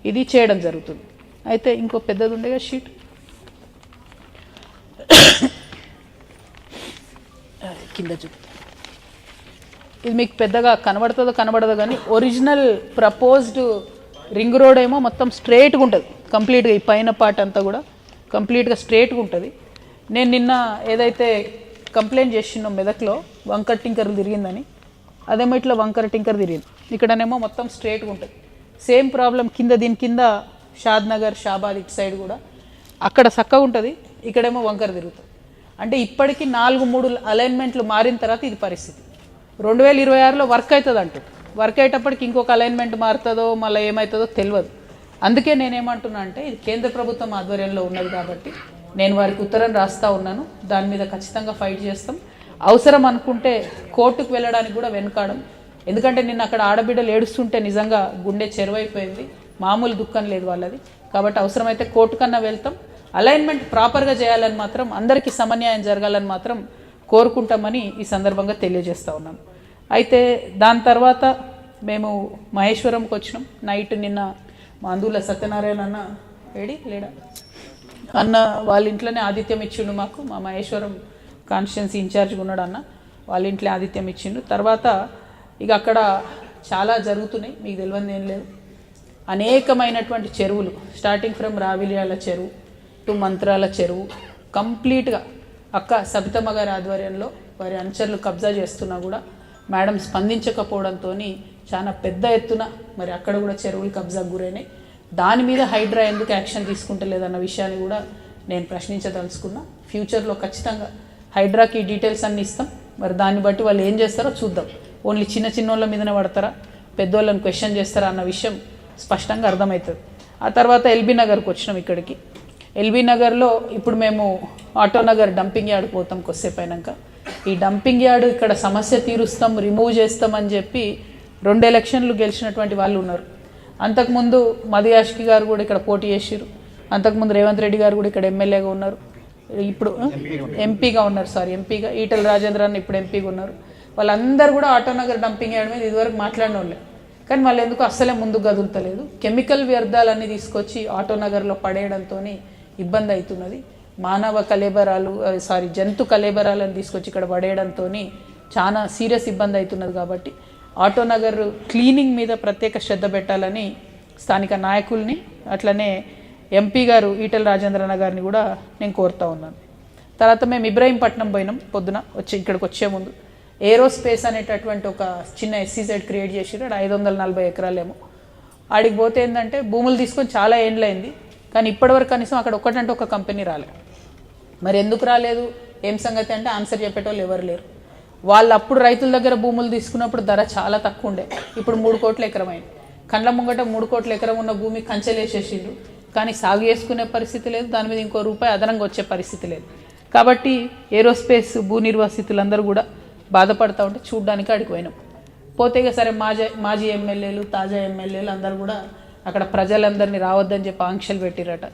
ఇది చేయడం జరుగుతుంది. అయితే ఇంకో పెద్దది ఉండేగా షీట్, కింద చూపు, ఇది మీకు పెద్దగా కనబడదో కానీ ఒరిజినల్ ప్రపోజ్డ్ రింగ్ రోడ్ ఏమో మొత్తం స్ట్రేట్గా ఉంటుంది కంప్లీట్గా. ఈ పైన పార్ట్ అంతా కూడా కంప్లీట్గా స్ట్రేట్గా ఉంటుంది. నేను నిన్న ఏదైతే కంప్లైంట్ చేసినో మెదక్లో వంకర టింకర్లు తిరిగిందని, అదేమో ఇట్లా వంకర టింకర్ తిరిగింది. ఇక్కడనేమో మొత్తం స్ట్రేట్గా ఉంటుంది. సేమ్ ప్రాబ్లం కింద, దీని కింద షాద్ నగర్ షాబాద్ ఇటు సైడ్ కూడా అక్కడ చక్కగా ఉంటుంది, ఇక్కడేమో వంకర తిరుగుతుంది. అంటే ఇప్పటికీ 4-3 అలైన్మెంట్లు మారిన తర్వాత ఇది పరిస్థితి. 2026లో వర్క్ అవుతుంది అంటుంది. వర్క్ అయ్యేటప్పటికి ఇంకొక అలైన్మెంట్ మారుతుందో మళ్ళీ ఏమవుతుందో తెలియదు. అందుకే నేనేమంటున్నా అంటే ఇది కేంద్ర ప్రభుత్వం ఆధ్వర్యంలో ఉన్నది కాబట్టి నేను వారికి ఉత్తరం రాస్తా ఉన్నాను. దాని మీద ఖచ్చితంగా ఫైట్ చేస్తాం. అవసరం అనుకుంటే కోర్టుకు వెళ్ళడానికి కూడా వెనుకాడం. ఎందుకంటే నిన్న అక్కడ ఆడబిడ్డలు ఏడుస్తుంటే నిజంగా గుండె చెరువైపోయింది. మామూలు దుఃఖం లేదు వాళ్ళది. కాబట్టి అవసరమైతే కోర్టు కన్నా వెళ్తాం. అలైన్మెంట్ ప్రాపర్గా చేయాలని మాత్రం, అందరికీ సమన్యాయం జరగాలని మాత్రం కోరుకుంటామని ఈ సందర్భంగా తెలియజేస్తూ ఉన్నాను. అయితే దాని తర్వాత మేము మహేశ్వరంకి వచ్చినాం. నైట్ నిన్న మా అందుల సత్యనారాయణ అన్న లేడా అన్న వాళ్ళ ఇంట్లోనే ఆతిథ్యం ఇచ్చిండు మాకు. మా మహేశ్వరం కాన్స్టిట్యున్సీ ఇన్ఛార్జ్గా ఉన్నాడు అన్న, వాళ్ళ ఇంట్లో ఆతిథ్యం ఇచ్చిండు. తర్వాత ఇక అక్కడ చాలా జరుగుతున్నాయి, మీకు తెలియదు ఏం లేదు. అనేకమైనటువంటి చెరువులు, స్టార్టింగ్ ఫ్రమ్ రావిలియాల చెరువు టు మంత్రాల చెరువు కంప్లీట్గా అక్క సబితమ్మ గారి ఆధ్వర్యంలో వారి అనుచరులు కబ్జా చేస్తున్నా కూడా మేడం స్పందించకపోవడంతో చాలా పెద్ద ఎత్తున మరి అక్కడ కూడా చెరువులు కబ్జాకు గురైనాయి. దాని మీద హైడ్రా ఎందుకు యాక్షన్ తీసుకుంటలేదన్న విషయాన్ని కూడా నేను ప్రశ్నించదలుచుకున్నా. ఫ్యూచర్లో ఖచ్చితంగా హైడ్రాకి డీటెయిల్స్ అన్నీ ఇస్తాం. మరి దాన్ని బట్టి వాళ్ళు ఏం చేస్తారో చూద్దాం. ఓన్లీ చిన్న వాళ్ళ మీదనే పడతారా, పెద్దోళ్ళని క్వశ్చన్ చేస్తారా అన్న విషయం స్పష్టంగా అర్థమవుతుంది. ఆ తర్వాత ఎల్బీ నగర్కి వచ్చినాం. ఇక్కడికి ఎల్బీ నగర్లో ఇప్పుడు మేము ఆటోనగర్ డంపింగ్ యార్డ్ పోతాం కొద్దిసేపు అయినాక. ఈ డంపింగ్ యార్డ్ ఇక్కడ సమస్య తీరుస్తాం, రిమూవ్ చేస్తామని చెప్పి 2 ఎలక్షన్లు గెలిచినటువంటి వాళ్ళు ఉన్నారు. అంతకుముందు మధుయాష్కి గారు కూడా ఇక్కడ పోటీ చేసిరు. అంతకుముందు రేవంత్ రెడ్డి గారు కూడా ఇక్కడ ఎమ్మెల్యేగా ఉన్నారు, ఇప్పుడు ఎంపీగా ఉన్నారు. ఎంపీగా ఈటల రాజేంద్ర అన్న ఇప్పుడు ఎంపీగా ఉన్నారు. వాళ్ళందరూ కూడా ఆటోనగర్ డంపింగ్ యార్డ్ మీద ఇదివరకు మాట్లాడిన వాళ్ళే. కానీ వాళ్ళు ఎందుకు అస్సలే ముందుకు కదులుతలేదు. కెమికల్ వ్యర్థాలన్నీ తీసుకొచ్చి ఆటోనగర్లో పడేయడంతో ఇబ్బంది అవుతున్నది. మానవ కలేబరాలు జంతు కలేబరాలను తీసుకొచ్చి ఇక్కడ పడేయడంతో చాలా సీరియస్ ఇబ్బంది అవుతున్నది. కాబట్టి ఆటోనగర్ క్లీనింగ్ మీద ప్రత్యేక శ్రద్ధ పెట్టాలని స్థానిక నాయకుల్ని, అట్లనే ఎంపీ గారు ఈటల రాజేంద్రన్న గారిని కూడా నేను కోరుతా ఉన్నాను. తర్వాత మేము ఇబ్రాహీంపట్నం పోయినాం. పొద్దున ఇక్కడికి వచ్చే ముందు ఏరోస్పేస్ అనేటటువంటి ఒక చిన్న ఎస్సీజెడ్ క్రియేట్ చేసిరు. 540 ఎకరాలేమో. ఆడికి పోతే ఏంటంటే భూములు తీసుకొని చాలా ఏండ్లైంది, కానీ ఇప్పటివరకు కనీసం అక్కడ ఒక్కటంటే ఒక కంపెనీ రాలేదు. మరి ఎందుకు రాలేదు, ఏం సంగతి అంటే ఆన్సర్ చెప్పేటోళ్ళు ఎవరు లేరు. వాళ్ళు అప్పుడు రైతుల దగ్గర భూములు తీసుకున్నప్పుడు ధర చాలా తక్కువ ఉండే, ఇప్పుడు 3 కోట్ల ఎకరం అయింది. కండ్ల ముంగట 3 కోట్ల ఎకరం ఉన్న భూమి కంచెలేసేసిండ్రు, కానీ సాగు చేసుకునే పరిస్థితి లేదు, దాని మీద ఇంకో రూపాయి అదనంగా వచ్చే పరిస్థితి లేదు. కాబట్టి ఏరోస్పేస్ భూ నిర్వాసితులందరూ కూడా బాధపడతా ఉంటే చూడ్డానికి అడిగి పోయినాం. పోతే ఇక సరే మాజీ ఎమ్మెల్యేలు, తాజా ఎమ్మెల్యేలు అందరూ కూడా అక్కడ ప్రజలందరినీ రావద్దని చెప్పి ఆంక్షలు పెట్టిరట.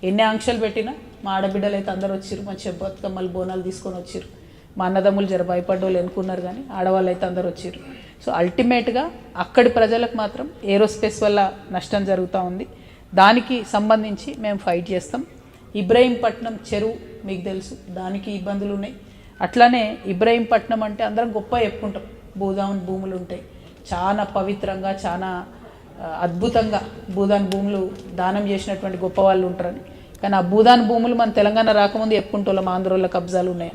ఎన్ని ఆంక్షలు పెట్టినా మా ఆడబిడ్డలు అయితే అందరూ వచ్చిర్రు, మంచిగా బతుకమ్మలు బోనాలు తీసుకొని వచ్చిర్రు. మా అన్నదమ్ములు జర భయపడ్డోళ్ళు ఎన్నుకున్నారు, కానీ ఆడవాళ్ళు అయితే అందరూ వచ్చిర్రు. సో అల్టిమేట్గా అక్కడి ప్రజలకు మాత్రం ఏరోస్పేస్ వల్ల నష్టం జరుగుతూ ఉంది. దానికి సంబంధించి మేము ఫైట్ చేస్తాం. ఇబ్రాహీంపట్నం చెరువు మీకు తెలుసు, దానికి ఇబ్బందులు ఉన్నాయి. అట్లానే ఇబ్రాహీంపట్నం అంటే అందరం గొప్ప చెప్పుకుంటాం, భూదాన్ భూములు ఉంటాయి, చాలా పవిత్రంగా, చాలా అద్భుతంగా భూదాన్ భూములు దానం చేసినటువంటి గొప్ప వాళ్ళు ఉంటారని. కానీ ఆ భూదాన్ భూములు మన తెలంగాణ రాకముందు చెప్పుకుంటోళ్ళం ఆంధ్రోళ్ళ కబ్జాలు ఉన్నాయి.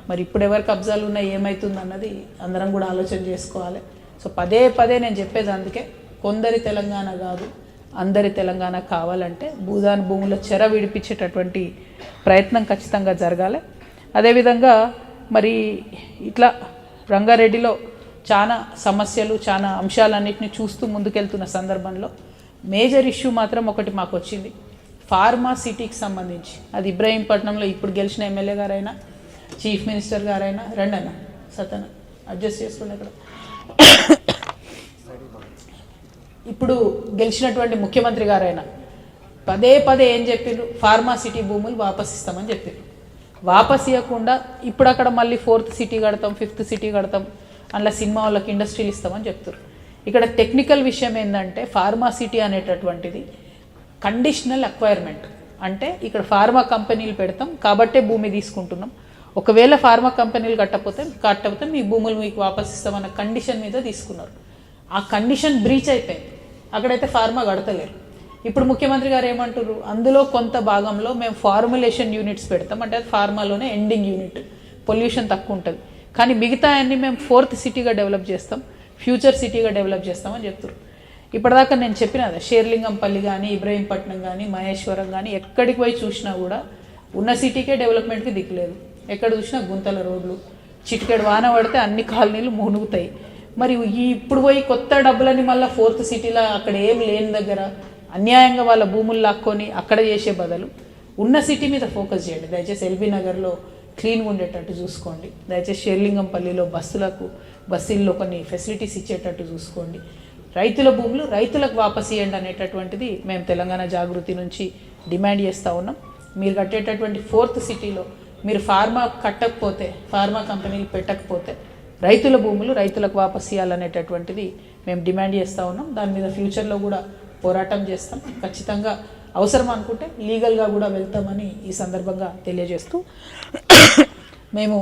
మరి ఇప్పుడు ఎవరి కబ్జాలు ఉన్నాయి, ఏమవుతుంది అన్నది అందరం కూడా ఆలోచన చేసుకోవాలి. సో పదే నేను చెప్పేది అందుకే, కొందరి తెలంగాణ కాదు అందరి తెలంగాణ కావాలంటే భూదాన్ భూముల చెర విడిపించేటటువంటి ప్రయత్నం ఖచ్చితంగా జరగాలి. అదేవిధంగా మరి ఇట్లా రంగారెడ్డిలో చాలా సమస్యలు చాలా అంశాలన్నింటినీ చూస్తూ ముందుకెళ్తున్న సందర్భంలో మేజర్ ఇష్యూ మాత్రం ఒకటి మాకు వచ్చింది, ఫార్మా సిటీకి సంబంధించి. అది ఇబ్రహీంపట్నంలో ఇప్పుడు గెలిచిన ఎమ్మెల్యే గారైనా చీఫ్ మినిస్టర్ గారైనా రెండన్న సతన అడ్జస్ట్ చేసుకుని ఇక్కడ ఇప్పుడు గెలిచినటువంటి ముఖ్యమంత్రి గారైనా పదే పదే ఏం చెప్పారు, ఫార్మా సిటీ భూములు వాపస్ ఇస్తామని చెప్పారు. వాపస్ ఇవ్వకుండా ఇప్పుడు అక్కడ మళ్ళీ 4th సిటీ కడతాం, 5th సిటీ కడతాం, అందులో సినిమా వాళ్ళకి ఇండస్ట్రీలు ఇస్తామని చెప్తారు. ఇక్కడ టెక్నికల్ విషయం ఏంటంటే ఫార్మా సిటీ అనేటటువంటిది కండిషనల్ అక్వైర్మెంట్. అంటే ఇక్కడ ఫార్మా కంపెనీలు పెడతాం కాబట్టే భూమి తీసుకుంటున్నాం, ఒకవేళ ఫార్మా కంపెనీలు కట్టకపోతే మీ భూములు మీకు వాపస్ ఇస్తామన్న కండిషన్ మీద తీసుకున్నారు. ఆ కండిషన్ బ్రీచ్ అయిపోయింది, అక్కడైతే ఫార్మా కడతలేరు. ఇప్పుడు ముఖ్యమంత్రి గారు ఏమంటారు, అందులో కొంత భాగంలో మేము ఫార్ములేషన్ యూనిట్స్ పెడతాం, అంటే అది ఫార్మాలోనే ఎండింగ్ యూనిట్, పొల్యూషన్ తక్కువ ఉంటుంది, కానీ మిగతా అన్ని మేము 4th సిటీగా డెవలప్ చేస్తాం, ఫ్యూచర్ సిటీగా డెవలప్ చేస్తామని చెప్తారు. ఇప్పటిదాకా నేను చెప్పిన షేర్లింగంపల్లి కానీ ఇబ్రహీంపట్నం కానీ మహేశ్వరం కానీ ఎక్కడికి పోయి చూసినా కూడా ఉన్న సిటీకే డెవలప్మెంట్కి దిక్కులేదు. ఎక్కడ చూసినా గుంతల రోడ్లు, చిటికెడు వాన పడితే అన్ని కాలనీలు మునుగుతాయి. మరి ఇప్పుడు పోయి కొత్త డబ్బులని మళ్ళీ 4th సిటీలో అక్కడ ఏం లేని దగ్గర అన్యాయంగా వాళ్ళ భూములు లాక్కొని అక్కడ చేసే బదులు ఉన్న సిటీ మీద ఫోకస్ చేయండి. దయచేసి ఎల్బీ నగర్లో క్లీన్గా ఉండేటట్టు చూసుకోండి, దయచేసి షేర్లింగంపల్లిలో బస్సుల్లో కొన్ని ఫెసిలిటీస్ ఇచ్చేటట్టు చూసుకోండి, రైతుల భూములు రైతులకు వాపస్ ఇవ్వండి అనేటటువంటిది మేము తెలంగాణ జాగృతి నుంచి డిమాండ్ చేస్తూ ఉన్నాం. మీరు కట్టేటటువంటి 4th సిటీలో మీరు ఫార్మా కట్టకపోతే, ఫార్మా కంపెనీలు పెట్టకపోతే రైతుల భూములు రైతులకు వాపస్ ఇవ్వాలనేటటువంటిది మేము డిమాండ్ చేస్తూ ఉన్నాం. దాని మీద ఫ్యూచర్లో కూడా పోరాటం చేస్తాం, ఖచ్చితంగా అవసరం అనుకుంటే లీగల్గా కూడా వెళ్తామని ఈ సందర్భంగా తెలియజేస్తూ, మేము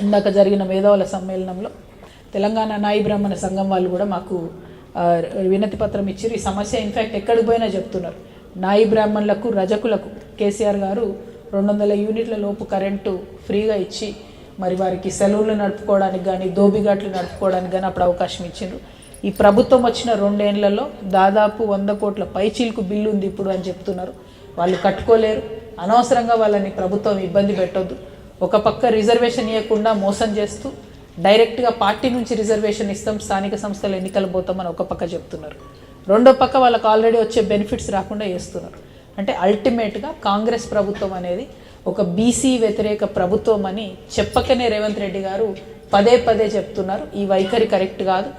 ఇందాక జరిగిన మేధావుల సమ్మేళనంలో తెలంగాణ నాయి బ్రాహ్మణ సంఘం వాళ్ళు కూడా మాకు వినతి పత్రం ఇచ్చారు. ఈ సమస్య ఇన్ఫ్యాక్ట్ ఎక్కడికి పోయినా చెప్తున్నారు, నాయి బ్రాహ్మణులకు రజకులకు కేసీఆర్ గారు 200 యూనిట్ల లోపు కరెంటు ఫ్రీగా ఇచ్చి మరి వారికి సెలవులు నడుపుకోవడానికి కానీ దోబిఘాట్లు నడుపుకోవడానికి కానీ అప్పుడు అవకాశం ఇచ్చిండ్రు. ఈ ప్రభుత్వం వచ్చిన 2 ఏళ్లలో దాదాపు 100 కోట్ల పైచీలకు బిల్లు ఉంది ఇప్పుడు అని చెప్తున్నారు. వాళ్ళు కట్టుకోలేరు, అనవసరంగా వాళ్ళని ప్రభుత్వం ఇబ్బంది పెట్టొద్దు. ఒక పక్క రిజర్వేషన్ ఇవ్వకుండా మోసం చేస్తూ డైరెక్ట్గా పార్టీ నుంచి రిజర్వేషన్ ఇస్తాం, స్థానిక సంస్థలు ఎన్నికలు పోతామని ఒక పక్క చెప్తున్నారు, రెండో పక్క వాళ్ళకి ఆల్రెడీ వచ్చే బెనిఫిట్స్ రాకుండా చేస్తున్నారు. అంటే అల్టిమేట్గా కాంగ్రెస్ ప్రభుత్వం అనేది ఒక బీసీ వ్యతిరేక ప్రభుత్వం అని చెప్పకనే రేవంత్ రెడ్డి గారు పదే పదే చెప్తున్నారు. ఈ వైఖరి కరెక్ట్ కాదు,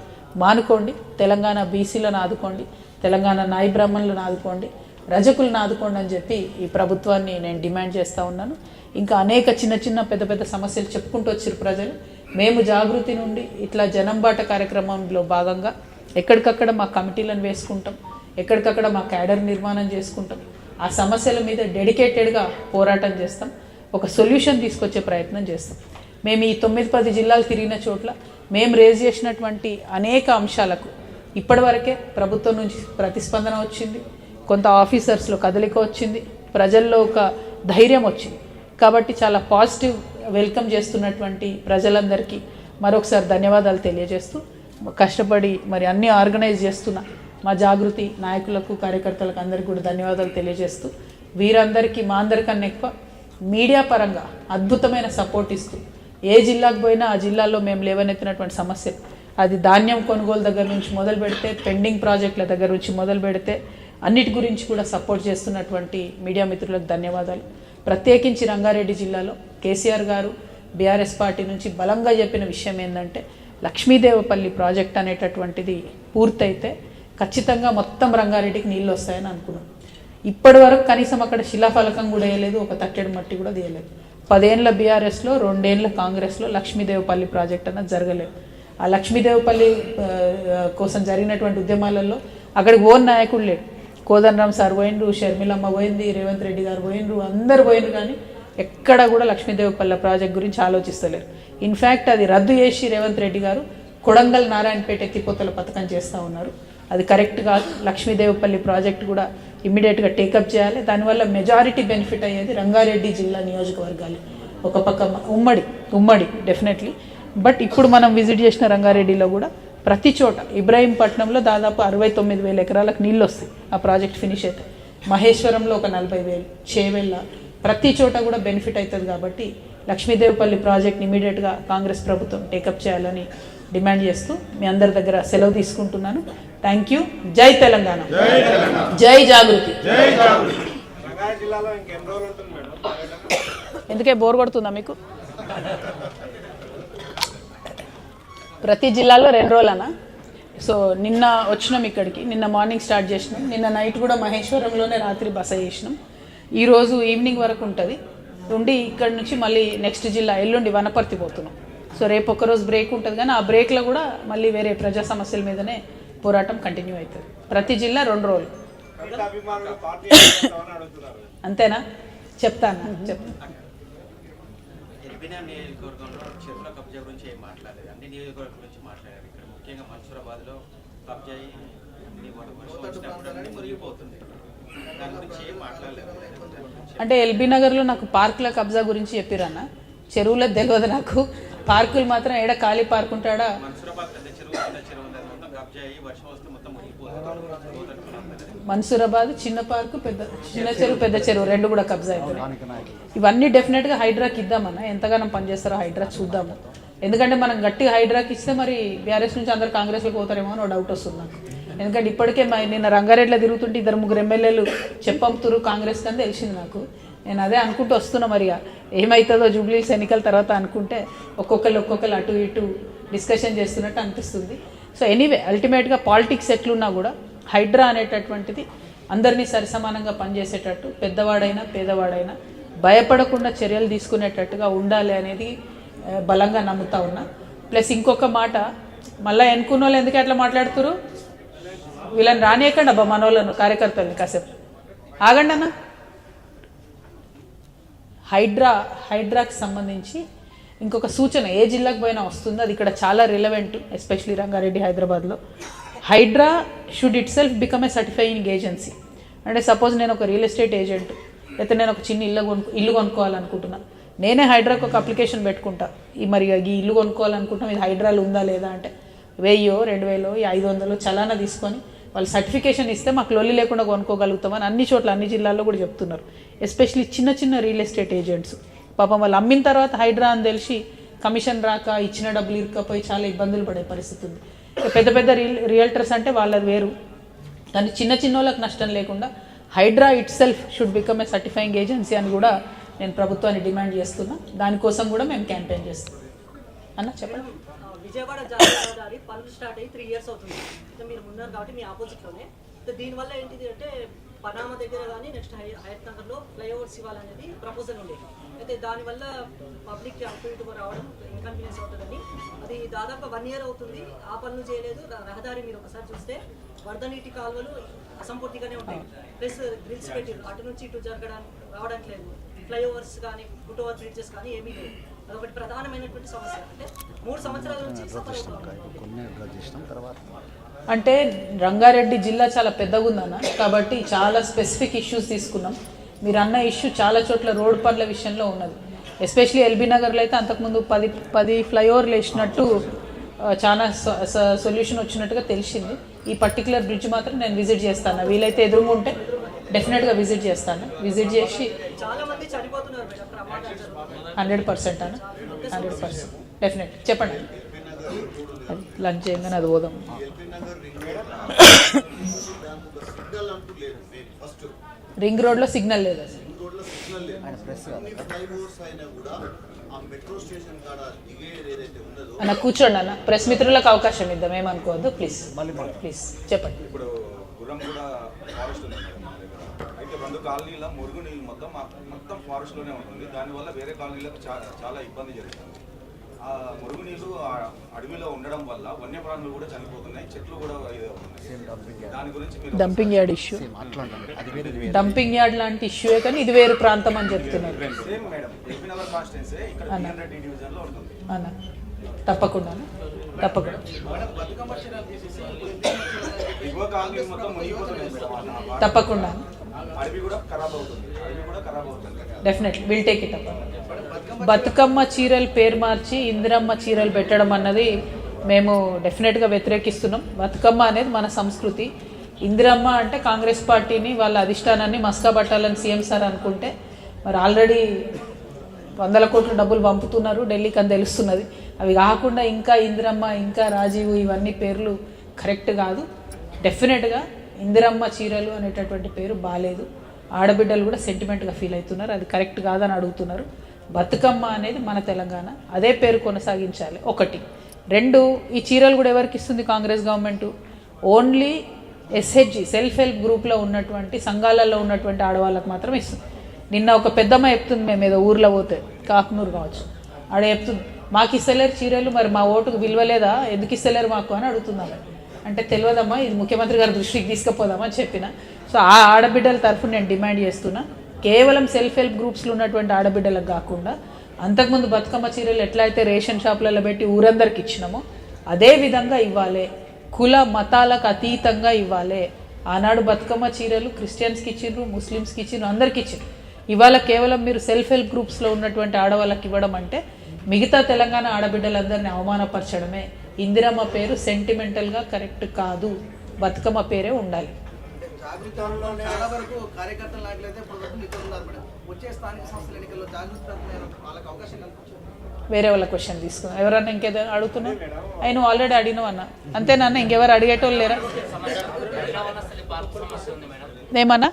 మానుకోండి, తెలంగాణ బీసీలను ఆదుకోండి, తెలంగాణ నాయి బ్రాహ్మణులను ఆదుకోండి, రజకులను ఆదుకోండి అని చెప్పి ఈ ప్రభుత్వాన్ని నేను డిమాండ్ చేస్తూ ఉన్నాను. ఇంకా అనేక చిన్న పెద్ద పెద్ద సమస్యలు చెప్పుకుంటూ వచ్చారు ప్రజలు. మేము జాగృతి నుండి ఇట్లా జనంబాట కార్యక్రమంలో భాగంగా ఎక్కడికక్కడ మా కమిటీలను వేసుకుంటాం, ఎక్కడికక్కడ మా క్యాడర్ నిర్మాణం చేసుకుంటాం, ఆ సమస్యల మీద డెడికేటెడ్గా పోరాటం చేస్తాం, ఒక సొల్యూషన్ తీసుకొచ్చే ప్రయత్నం చేస్తాం. మేము ఈ 9-10 జిల్లాలు తిరిగిన చోట్ల మేము రేజ్ చేసినటువంటి అనేక అంశాలకు ఇప్పటివరకే ప్రభుత్వం నుంచి ప్రతిస్పందన వచ్చింది, కొంత ఆఫీసర్స్లో కదలిక వచ్చింది, ప్రజల్లో ఒక ధైర్యం వచ్చింది. కాబట్టి చాలా పాజిటివ్ వెల్కమ్ చేస్తున్నటువంటి ప్రజలందరికీ మరొకసారి ధన్యవాదాలు తెలియజేస్తూ, కష్టపడి మరి అన్నీ ఆర్గనైజ్ చేస్తున్న మా జాగృతి నాయకులకు కార్యకర్తలకు అందరికీ కూడా ధన్యవాదాలు తెలియజేస్తూ, వీరందరికీ మా అందరికన్నా ఎక్కువ మీడియా పరంగా అద్భుతమైన సపోర్ట్ ఇస్తూ ఏ జిల్లాకు పోయినా ఆ జిల్లాలో మేము లేవనెత్తినటువంటి సమస్యలు, అది ధాన్యం కొనుగోలు దగ్గర నుంచి మొదలు పెడితే పెండింగ్ ప్రాజెక్టుల దగ్గర నుంచి మొదలు పెడితే అన్నిటి గురించి కూడా సపోర్ట్ చేస్తున్నటువంటి మీడియా మిత్రులకు ధన్యవాదాలు. ప్రత్యేకించి రంగారెడ్డి జిల్లాలో కేసీఆర్ గారు బీఆర్ఎస్ పార్టీ నుంచి బలంగా చెప్పిన విషయం ఏంటంటే లక్ష్మీదేవపల్లి ప్రాజెక్ట్ అనేటటువంటిది పూర్తయితే ఖచ్చితంగా మొత్తం రంగారెడ్డికి నీళ్ళు వస్తాయని అనుకున్నాం. ఇప్పటి వరకు కనీసం అక్కడ శిలాఫలకం కూడా వేయలేదు, ఒక తట్టెడు మట్టి కూడా తీయలేదు. 10 ఏళ్ళ బీఆర్ఎస్లో 2 ఏళ్ళ కాంగ్రెస్లో లక్ష్మీదేవపల్లి ప్రాజెక్ట్ అన్నది జరగలేదు. ఆ లక్ష్మీదేవపల్లి కోసం జరిగినటువంటి ఉద్యమాలలో అక్కడికి ఓన్ నాయకుడు లేడు. కోదండరామ్ సార్ పోయినరు, షర్మిలమ్మ పోయింది, రేవంత్ రెడ్డి గారు పోయినరు, అందరు పోయినరు, కానీ ఎక్కడ కూడా లక్ష్మీదేవపల్లి ప్రాజెక్ట్ గురించి ఆలోచిస్తలేరు. ఇన్ఫ్యాక్ట్ అది రద్దు చేసి రేవంత్ రెడ్డి గారు కొడంగల్ నారాయణపేట ఎత్తిపోతల పథకం చేస్తూ ఉన్నారు. అది కరెక్ట్ కాదు. లక్ష్మీదేవపల్లి ప్రాజెక్ట్ కూడా ఇమ్మీడియట్గా టేకప్ చేయాలి. దానివల్ల మెజారిటీ బెనిఫిట్ అయ్యేది రంగారెడ్డి జిల్లా నియోజకవర్గాలు, ఒక పక్క ఉమ్మడి డెఫినెట్లీ. బట్ ఇప్పుడు మనం విజిట్ చేసిన రంగారెడ్డిలో కూడా ప్రతి చోట, ఇబ్రహీంపట్నంలో దాదాపు 69,000 ఎకరాలకు నీళ్ళు వస్తాయి ఆ ప్రాజెక్ట్ ఫినిష్ అయితే, మహేశ్వరంలో ఒక 40,000, చేవెళ్ళ, ప్రతి చోట కూడా బెనిఫిట్ అవుతుంది. కాబట్టి లక్ష్మీదేవిపల్లి ప్రాజెక్ట్ని ఇమీడియట్గా కాంగ్రెస్ ప్రభుత్వం టేకప్ చేయాలని డిమాండ్ చేస్తూ మీ అందరి దగ్గర సెలవు తీసుకుంటున్నాను. Thank you. జై తెలంగాణ, జై జాగృతి. ఎందుకే బోర్ కొడుతుందా మీకు? ప్రతి జిల్లాలో 2 రోజులనా? సో నిన్న వచ్చినాం ఇక్కడికి, నిన్న మార్నింగ్ స్టార్ట్ చేసినాం, నిన్న నైట్ కూడా మహేశ్వరంలోనే రాత్రి బస చేసినాం. ఈరోజు ఈవినింగ్ వరకు ఉంటుంది. ఉండి ఇక్కడి నుంచి మళ్ళీ నెక్స్ట్ జిల్లా ఎల్లుండి వనపర్తి పోతున్నాం. సో రేపు ఒక్కరోజు బ్రేక్ ఉంటుంది, కానీ ఆ బ్రేక్లో కూడా మళ్ళీ వేరే ప్రజా సమస్యల మీదనే పోరాటం కంటిన్యూ అవుతుంది. ప్రతి జిల్లా 2 రోజులు. అంతేనా? చెప్తాను. అంటే ఎల్బీ నగర్లో నాకు పార్కుల కబ్జా గురించి చెప్పిరన్న, చెరువులో తెలియదు నాకు. పార్కులు మాత్రం ఏడ ఖాళీ పార్క్ ఉంటాడా? మన్సూరాబాద్ చిన్న పార్కు, చిన్న చెరువు, పెద్ద చెరువు 2 కూడా కబ్జా అవుతున్నాయి. ఇవన్నీ డెఫినెట్గా హైడ్రాకి ఇద్దామన్న, ఎంతగానో పనిచేస్తారో హైడ్రా చూద్దాము. ఎందుకంటే మనం గట్టిగా హైడ్రాకి ఇస్తే మరి బీఆర్ఎస్ నుంచి అందరు కాంగ్రెస్లోకి పోతారేమో అని డౌట్ వస్తుంది నాకు. ఎందుకంటే ఇప్పటికే నిన్న రంగారెడ్డిలో తిరుగుతుంటే 2-3 ఎమ్మెల్యేలు చెప్పంతురు కాంగ్రెస్ అని తెలిసింది నాకు. నేను అదే అనుకుంటూ వస్తున్నా, మరి ఏమవుతుందో జూబ్లీస్ ఎన్నికల తర్వాత అనుకుంటే ఒక్కొక్కరు అటు ఇటు డిస్కషన్ చేస్తున్నట్టు అనిపిస్తుంది. సో ఎనీవే అల్టిమేట్గా పాలిటిక్స్ ఎట్లున్నా కూడా హైడ్రా అనేటటువంటిది అందరినీ సరిసమానంగా పనిచేసేటట్టు, పెద్దవాడైనా పేదవాడైనా భయపడకుండా చర్యలు తీసుకునేటట్టుగా ఉండాలి అనేది బలంగా నమ్ముతా ఉన్నా. ప్లస్ ఇంకొక మాట, మళ్ళీ ఎన్నుకున్న వాళ్ళు ఎందుకు అట్లా మాట్లాడుతురు? వీళ్ళని రానియకండి అబ్బా, మన వాళ్ళను కార్యకర్తలని కాసేపు ఆగండి అన్న. హైడ్రాకి సంబంధించి ఇంకొక సూచన ఏ జిల్లాకు పోయినా వస్తుంది, అది ఇక్కడ చాలా రిలవెంట్, ఎస్పెషలీ రంగారెడ్డి హైదరాబాద్లో. HYDRAA should itself become a certifying agency. అంటే సపోజ్ నేను ఒక రియల్ ఎస్టేట్ ఏజెంట్, లేకపోతే నేను ఒక చిన్న ఇల్లు కొనుక్కోవాలనుకుంటున్నా, నేనే హైడ్రాకి ఒక అప్లికేషన్ పెట్టుకుంటా. మరి ఈ ఇల్లు కొనుక్కోవాలనుకుంటాం, ఇది హైడ్రాలు ఉందా లేదా అంటే 1000, 2000, 500 చలానా తీసుకొని వాళ్ళు సర్టిఫికేషన్ ఇస్తే మాకు లొల్లి లేకుండా కొనుక్కోగలుగుతామని అన్ని చోట్ల అన్ని జిల్లాల్లో కూడా చెప్తున్నారు. ఎస్పెషలీ చిన్న రియల్ ఎస్టేట్ ఏజెంట్స్ పాపం వాళ్ళు అమ్మిన తర్వాత హైడ్రా అని తెలిసి కమిషన్ రాక ఇచ్చిన డబ్బులు ఇరుక్కపోయి చాలా ఇబ్బందులు పడే పరిస్థితి ఉంది. పెద్ద రియల్టర్స్ అంటే వాళ్ళది వేరు, కానీ చిన్న వాళ్ళకి నష్టం లేకుండా HYDRAA itself should become a certifying agency అని కూడా నేను ప్రభుత్వాన్ని డిమాండ్ చేస్తున్నా. దానికోసం కూడా మేము క్యాంపెయిన్ చేస్తాం. అన్న చెప్పండి. విజయవాడ జాతీయ రహదారి పనులు స్టార్ట్ అయ్యి 3 years అవుతుంది. మీరు ఉన్నారు కాబట్టి మీ ఆపోజిట్లోనే. దీనివల్ల ఏంటిది అంటే పనామ దగ్గర కానీ నెక్స్ట్ హయత్ నగర్లో ఫ్లైఓవర్స్ ఇవ్వాలనేది ప్రపోజల్ ఉండేది. అయితే దానివల్ల పబ్లిక్ అటు ఇటు రావడం ఇన్కన్వీనియన్స్ అవుతుందని, అది దాదాపు 1 year అవుతుంది, ఆ పనులు చేయలేదు. రహదారి మీరు ఒకసారి చూస్తే వరద నీటి కాలువలు అసంపూర్తిగానే ఉంటాయి, ప్లస్ గ్రిల్స్ పెట్టారు, అటు నుంచి ఇటు రావడానికి లేదు. ఫ్లైఓవర్స్ కానీ ఫుట్ ఓవర్ బ్రిడ్జెస్ కానీ ఏమీ లేవు. అదొకటి ప్రధానమైనటువంటి సమస్య. అంటే 3 సంవత్సరాల నుంచి సఫర్ అవుతుంది. అంటే రంగారెడ్డి జిల్లా చాలా పెద్దగా ఉందన్న, కాబట్టి చాలా స్పెసిఫిక్ ఇష్యూస్ తీసుకున్నాం. మీరు అన్న ఇష్యూ చాలా చోట్ల రోడ్ పనుల విషయంలో ఉన్నది. ఎస్పెషలీ ఎల్బీ నగర్లో అయితే అంతకుముందు 10 ఫ్లైఓవర్లు వేసినట్టు చాలా సొల్యూషన్ వచ్చినట్టుగా తెలిసింది. ఈ పర్టికులర్ బ్రిడ్జ్ మాత్రం నేను విజిట్ చేస్తాను, వీలైతే ఎదురుగా ఉంటే డెఫినెట్గా విజిట్ చేస్తాను. విజిట్ చేసి 100% అన్న, 100% డెఫినెట్. చెప్పండి, అది లంచ్ చేయగానే అది పోదాం. రింగ్ రోడ్లో సిగ్నల్ లేదు అన్న. కూర్చోండి అన్న, ప్రెస్ మిత్రులకు అవకాశం ఇద్దాం, ఏమనుకోవద్దు ప్లీజ్. చెప్పండి. ఇప్పుడు గుర్రంగూడ ఫారెస్ట్ ఉంది అయితే 2 కాలనీల మురుగునీళ్ళు మొత్తం ఫారెస్ట్లోనే ఉంటుంది. దానివల్ల వేరే కాలనీలకు చాలా ఇబ్బంది జరుగుతుంది. ఆ మురుగునీళ్ళు అడవిలో ఉండడం వల్ల వన్యప్రాణులు కూడా చనిపోతున్నాయి, చెట్లు కూడా దాని గురించి dumping yard issue, dumping yard లాంటి ఇష్యూయే, కానీ ఇది వేరు ప్రాంతం అని చెప్తున్నారు. Same madam, LB Nagar constituency ఇక్కడ 300 డివిజన్ లో ఉంటుంది అన్న. తప్పకుండా తప్పకుండా definitely will take it up. Bathukamma చీరలు పేరు మార్చి ఇందిరమ్మ చీరలు పెట్టడం అన్నది మేము డెఫినెట్గా వ్యతిరేకిస్తున్నాం. బతుకమ్మ అనేది మన సంస్కృతి. ఇందిరమ్మ అంటే కాంగ్రెస్ పార్టీని వాళ్ళ అధిష్టానాన్ని మస్కా పట్టాలని సీఎం సార్ అనుకుంటే, మరి ఆల్రెడీ వందల కోట్ల డబ్బులు పంపుతున్నారు ఢిల్లీకి అని తెలుస్తున్నది. అవి కాకుండా ఇంకా ఇందిరమ్మ, ఇంకా రాజీవ్, ఇవన్నీ పేర్లు కరెక్ట్ కాదు. డెఫినెట్గా ఇందిరమ్మ చీరలు అనేటటువంటి పేరు బాలేదు. ఆడబిడ్డలు కూడా సెంటిమెంట్గా ఫీల్ అవుతున్నారు, అది కరెక్ట్ కాదని అడుగుతున్నారు. బతుకమ్మ అనేది మన తెలంగాణ, అదే పేరు కొనసాగించాలి. ఒకటి. రెండు, ఈ చీరలు కూడా ఎవరికి ఇస్తుంది Congress government? Only SHG self help గ్రూప్లో ఉన్నటువంటి సంఘాలలో ఉన్నటువంటి ఆడవాళ్ళకి మాత్రం ఇస్తుంది. నిన్న ఒక పెద్దమ్మ చెప్తుంది, మేము ఏదో ఊర్లో పోతే కాకునూరు కావచ్చు, ఆడ చెప్తుంది మాకు ఇస్తలేరు చీరలు, మరి మా ఓటుకు విలువలేదా, ఎందుకు ఇస్తలేరు మాకు అని అడుగుతున్నాను. అంటే తెలియదమ్మా, ఇది ముఖ్యమంత్రి గారి దృష్టికి తీసుకుపోదామని చెప్పిన. సో ఆ ఆడబిడ్డల తరఫున నేను డిమాండ్ చేస్తున్నా, కేవలం సెల్ఫ్ హెల్ప్ గ్రూప్స్లో ఉన్నటువంటి ఆడబిడ్డలకు కాకుండా అంతకుముందు బతుకమ్మ చీరలు ఎట్లా అయితే రేషన్ షాపులలో పెట్టి ఊరందరికి ఇచ్చినామో అదే విధంగా ఇవ్వాలి, కుల మతాలకు అతీతంగా ఇవ్వాలి. ఆనాడు బతుకమ్మ చీరలు క్రిస్టియన్స్కి ఇచ్చిండ్రు, ముస్లిమ్స్కి ఇచ్చిండ్రు, అందరికి ఇచ్చిండ్రు. ఇవాళ కేవలం మీరు సెల్ఫ్ హెల్ప్ గ్రూప్స్లో ఉన్నటువంటి ఆడవాళ్ళకి ఇవ్వడం అంటే మిగతా తెలంగాణ ఆడబిడ్డలందరినీ అవమానపరచడమే. ఇందిరమ్మ పేరు సెంటిమెంటల్గా కరెక్ట్ కాదు, బతుకమ్మ పేరే ఉండాలి. చాలా వరకు కార్యకర్తలు లేకపోతే వచ్చే స్థానిక సంస్థల ఎన్నికల్లో జాగృతి వాళ్ళకి అవకాశం కల్పించారు. వేరే వాళ్ళ క్వశ్చన్ తీసుకున్నాం. ఎవరన్నా ఇంకేదో అడుగుతున్నా? ఆయన ఆల్రెడీ అడిగినావు అన్న, అంతేనన్న, ఇంకెవరు అడిగేటోళ్ళు లేరా? ఏమన్నా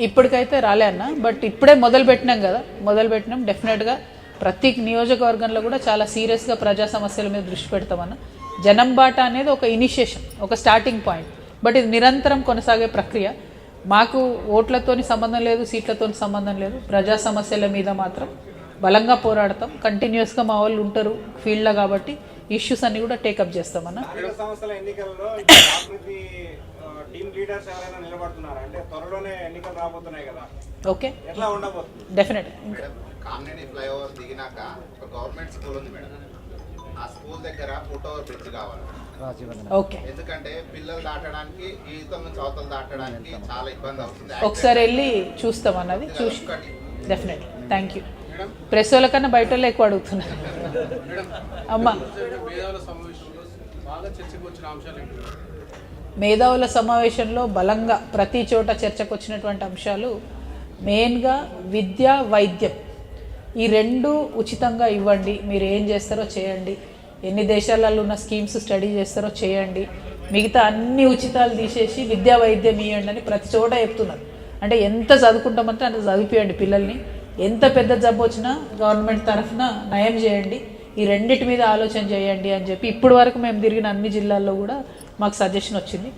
ఇప్పటికైతే రాలే అన్న, బట్ ఇప్పుడే మొదలు పెట్టినాం కదా, మొదలు పెట్టినాం. డెఫినెట్గా ప్రతి నియోజకవర్గంలో కూడా చాలా సీరియస్గా ప్రజా సమస్యల మీద దృష్టి పెడతామన్న. జనం బాట అనేది ఒక ఇనిషియేషన్, ఒక స్టార్టింగ్ పాయింట్, బట్ ఇది నిరంతరం కొనసాగే ప్రక్రియ. మాకు ఓట్లతోని సంబంధం లేదు, సీట్లతోని సంబంధం లేదు. ప్రజా సమస్యల మీద మాత్రం బలంగా పోరాడతాం. కంటిన్యూస్గా మా వాళ్ళు ఉంటారు ఫీల్డ్లో, కాబట్టి ఇష్యూస్ అన్ని కూడా టేకప్ చేస్తామన్న. సంస్థల ఎన్నికల్లో టీమ్ లీడర్స్ ఎవరైనా నిలబడుతున్నారు అంటే త్వరలోనే ఎన్నికలు రాబోతున్నాయి కదా, ఓకే, ఎట్లా ఉండబోతుంది? డెఫినెట్. కామినేని ఫ్లైఓవర్ దిగినాక ఒక గవర్నమెంట్ స్కూల్ ఉంది మేడం, ఆ స్కూల్ దగ్గర ఫుట్ ఓవర్ బ్రిడ్జ్ కావాలి. ఓకే, ఎందుకంటే పిల్లలు దాటడానికి ఈతల నుంచి అవతలు దాటడానికి చాలా ఇబ్బంది అవుతుంది. ఒకసారి వెళ్ళి చూస్తాం అన్నది, చూసి డెఫినెట్. Thank you. ప్రెస్ వాళ్ళ కన్నా బయట వాళ్ళు ఎక్కువ అడుగుతున్నారు. అమ్మా, మేధావుల సమావేశంలో బలంగా ప్రతి చోట చర్చకు వచ్చినటువంటి అంశాలు మెయిన్గా విద్య, వైద్యం, ఈ రెండు ఉచితంగా ఇవ్వండి. మీరు ఏం చేస్తారో చేయండి, ఎన్ని దేశాలలో ఉన్న స్కీమ్స్ స్టడీ చేస్తారో చేయండి, మిగతా అన్ని ఉచితాలు తీసేసి విద్యా వైద్యం ఇవ్వండి అని ప్రతి చోట చెప్తున్నారు. అంటే ఎంత చదువుకుంటామంటే అంత చదివిపియండి పిల్లల్ని, ఎంత పెద్ద జబ్బు వచ్చినా గవర్నమెంట్ తరఫున నయం చేయండి, ఈ రెండింటి మీద ఆలోచన చేయండి అని చెప్పి ఇప్పటి వరకు మేము తిరిగిన అన్ని జిల్లాల్లో కూడా మాకు సజెషన్ వచ్చింది.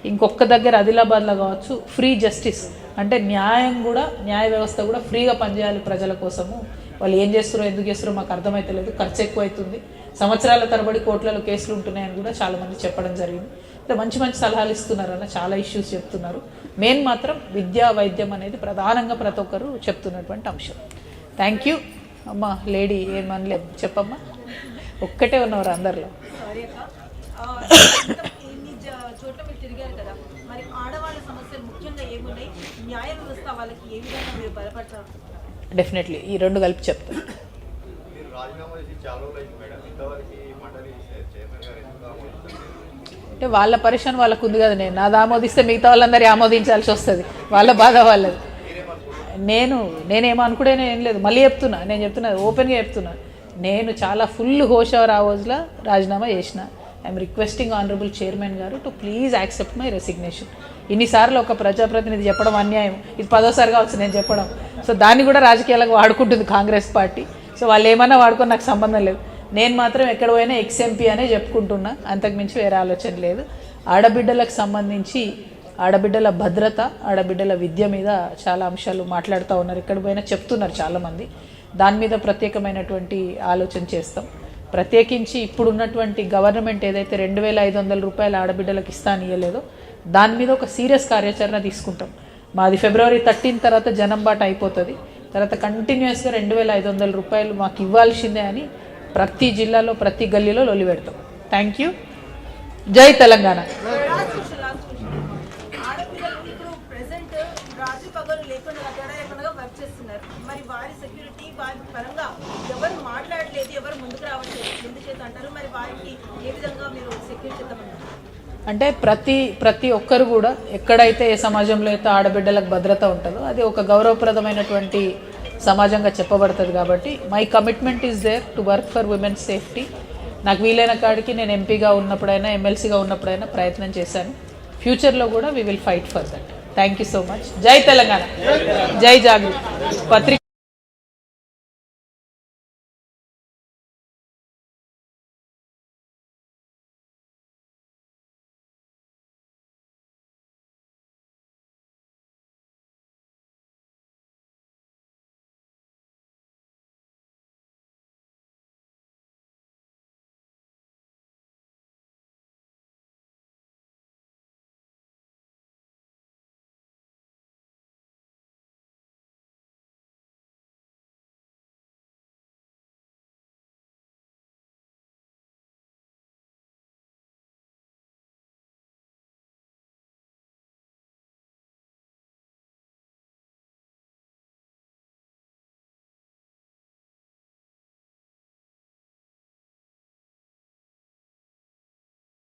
ఇంకొక దగ్గర ఆదిలాబాద్లో కావచ్చు, ఫ్రీ జస్టిస్ అంటే న్యాయం కూడా, న్యాయ వ్యవస్థ కూడా ఫ్రీగా పనిచేయాలి ప్రజల కోసము. వాళ్ళు ఏం చేస్తారో ఎందుకు చేస్తారో మాకు అర్థమైతలేదు, ఖర్చు ఎక్కువ అవుతుంది, సంవత్సరాల తరబడి కోట్లలో కేసులు ఉంటున్నాయని కూడా చాలామంది చెప్పడం జరిగింది. అంటే మంచి మంచి సలహాలు ఇస్తున్నారన్న, చాలా ఇష్యూస్ చెప్తున్నారు. మెయిన్ మాత్రం విద్యా, వైద్యం అనేది ప్రధానంగా ప్రతి ఒక్కరు చెప్తున్నటువంటి అంశం. థ్యాంక్ యూ అమ్మ. లేడీ ఏమనలేదు, చెప్పమ్మా. ఒక్కటే ఉన్నవారు అందరిలో. చోట్ల మీరు తిరిగారు కదా, మరి ఆడవాళ్ళ సమస్యలు ముఖ్యంగా ఏమున్నాయి, న్యాయ వ్యవస్థ వాళ్ళకి ఏ విధంగా మీరు బలపడతారు? డెఫినెట్లీ ఈ రెండు కలిపి చెప్తాను. అంటే వాళ్ళ పరిశ్రమ వాళ్ళకు ఉంది కదా, నేను నాది ఆమోదిస్తే మిగతా వాళ్ళందరూ ఆమోదించాల్సి వస్తుంది, వాళ్ళ బాధ వాళ్ళది. నేనేమో అనుకునే ఏం లేదు, మళ్ళీ చెప్తున్నా, నేను చెప్తున్నా ఓపెన్గా చెప్తున్నా, నేను చాలా ఫుల్ హోష్ అవర్ ఆ రోజులో రాజీనామా చేసిన. ఐఎమ్ రిక్వెస్టింగ్ ఆనరబుల్ చైర్మన్ గారు to please accept my resignation. ఇన్నిసార్లు ఒక ప్రజాప్రతినిధి చెప్పడం అన్యాయం, ఇది 10వ కావచ్చు నేను చెప్పడం. సో దాన్ని కూడా రాజకీయాలకు వాడుకుంటుంది కాంగ్రెస్ పార్టీ. సో వాళ్ళు ఏమన్నా వాడుకొని నాకు సంబంధం లేదు. నేను మాత్రం ఎక్కడ పోయినా ఎక్స్ఎంపీ అనే చెప్పుకుంటున్నా, అంతకుమించి వేరే ఆలోచన లేదు. ఆడబిడ్డలకు సంబంధించి ఆడబిడ్డల భద్రత, ఆడబిడ్డల విద్య మీద చాలా అంశాలు మాట్లాడుతూ ఉన్నారు, ఎక్కడ పోయినా చెప్తున్నారు చాలామంది. దాని మీద ప్రత్యేకమైనటువంటి ఆలోచన చేస్తాం. ప్రత్యేకించి ఇప్పుడున్నటువంటి గవర్నమెంట్ ఏదైతే 2500 రూపాయలు ఆడబిడ్డలకు ఇస్తాను ఇవ్వలేదో దాని మీద ఒక సీరియస్ కార్యాచరణ తీసుకుంటాం. మాది February 13 తర్వాత జనం బాట అయిపోతుంది. తర్వాత కంటిన్యూస్గా 2500 రూపాయలు మాకు ఇవ్వాల్సిందే అని ప్రతి జిల్లాలో ప్రతి గల్లీలో లొల్లి పెడతాం. Thank you. జై తెలంగాణ. మరి వారి సెక్యూరిటీ, వారి పరంగా ఎవరు మాట్లాడలేదు, ఎవరు ముందుకు రావట్లేదు, ఎందుచేత చేయొద్దు అంటారు. మరి వారికి ఏ విధంగా మీరు సెక్యూర్ చేద్దామన్నారు? అంటే ప్రతి ఒక్కరు కూడా ఎక్కడైతే ఏ సమాజంలో అయితే ఆడబిడ్డలకు భద్రత ఉంటుందో అది ఒక గౌరవప్రదమైనటువంటి సమాజంగా చెప్పబడుతుంది. కాబట్టి my commitment is there to work for women's safety. నాకు వీలైన కాడికి నేను ఎంపీగా ఉన్నప్పుడైనా ఎమ్మెల్సీగా ఉన్నప్పుడైనా ప్రయత్నం చేశాను. ఫ్యూచర్లో కూడా we will fight for that. Thank you so much. జై తెలంగాణ, జై జాగృతి. పత్రిక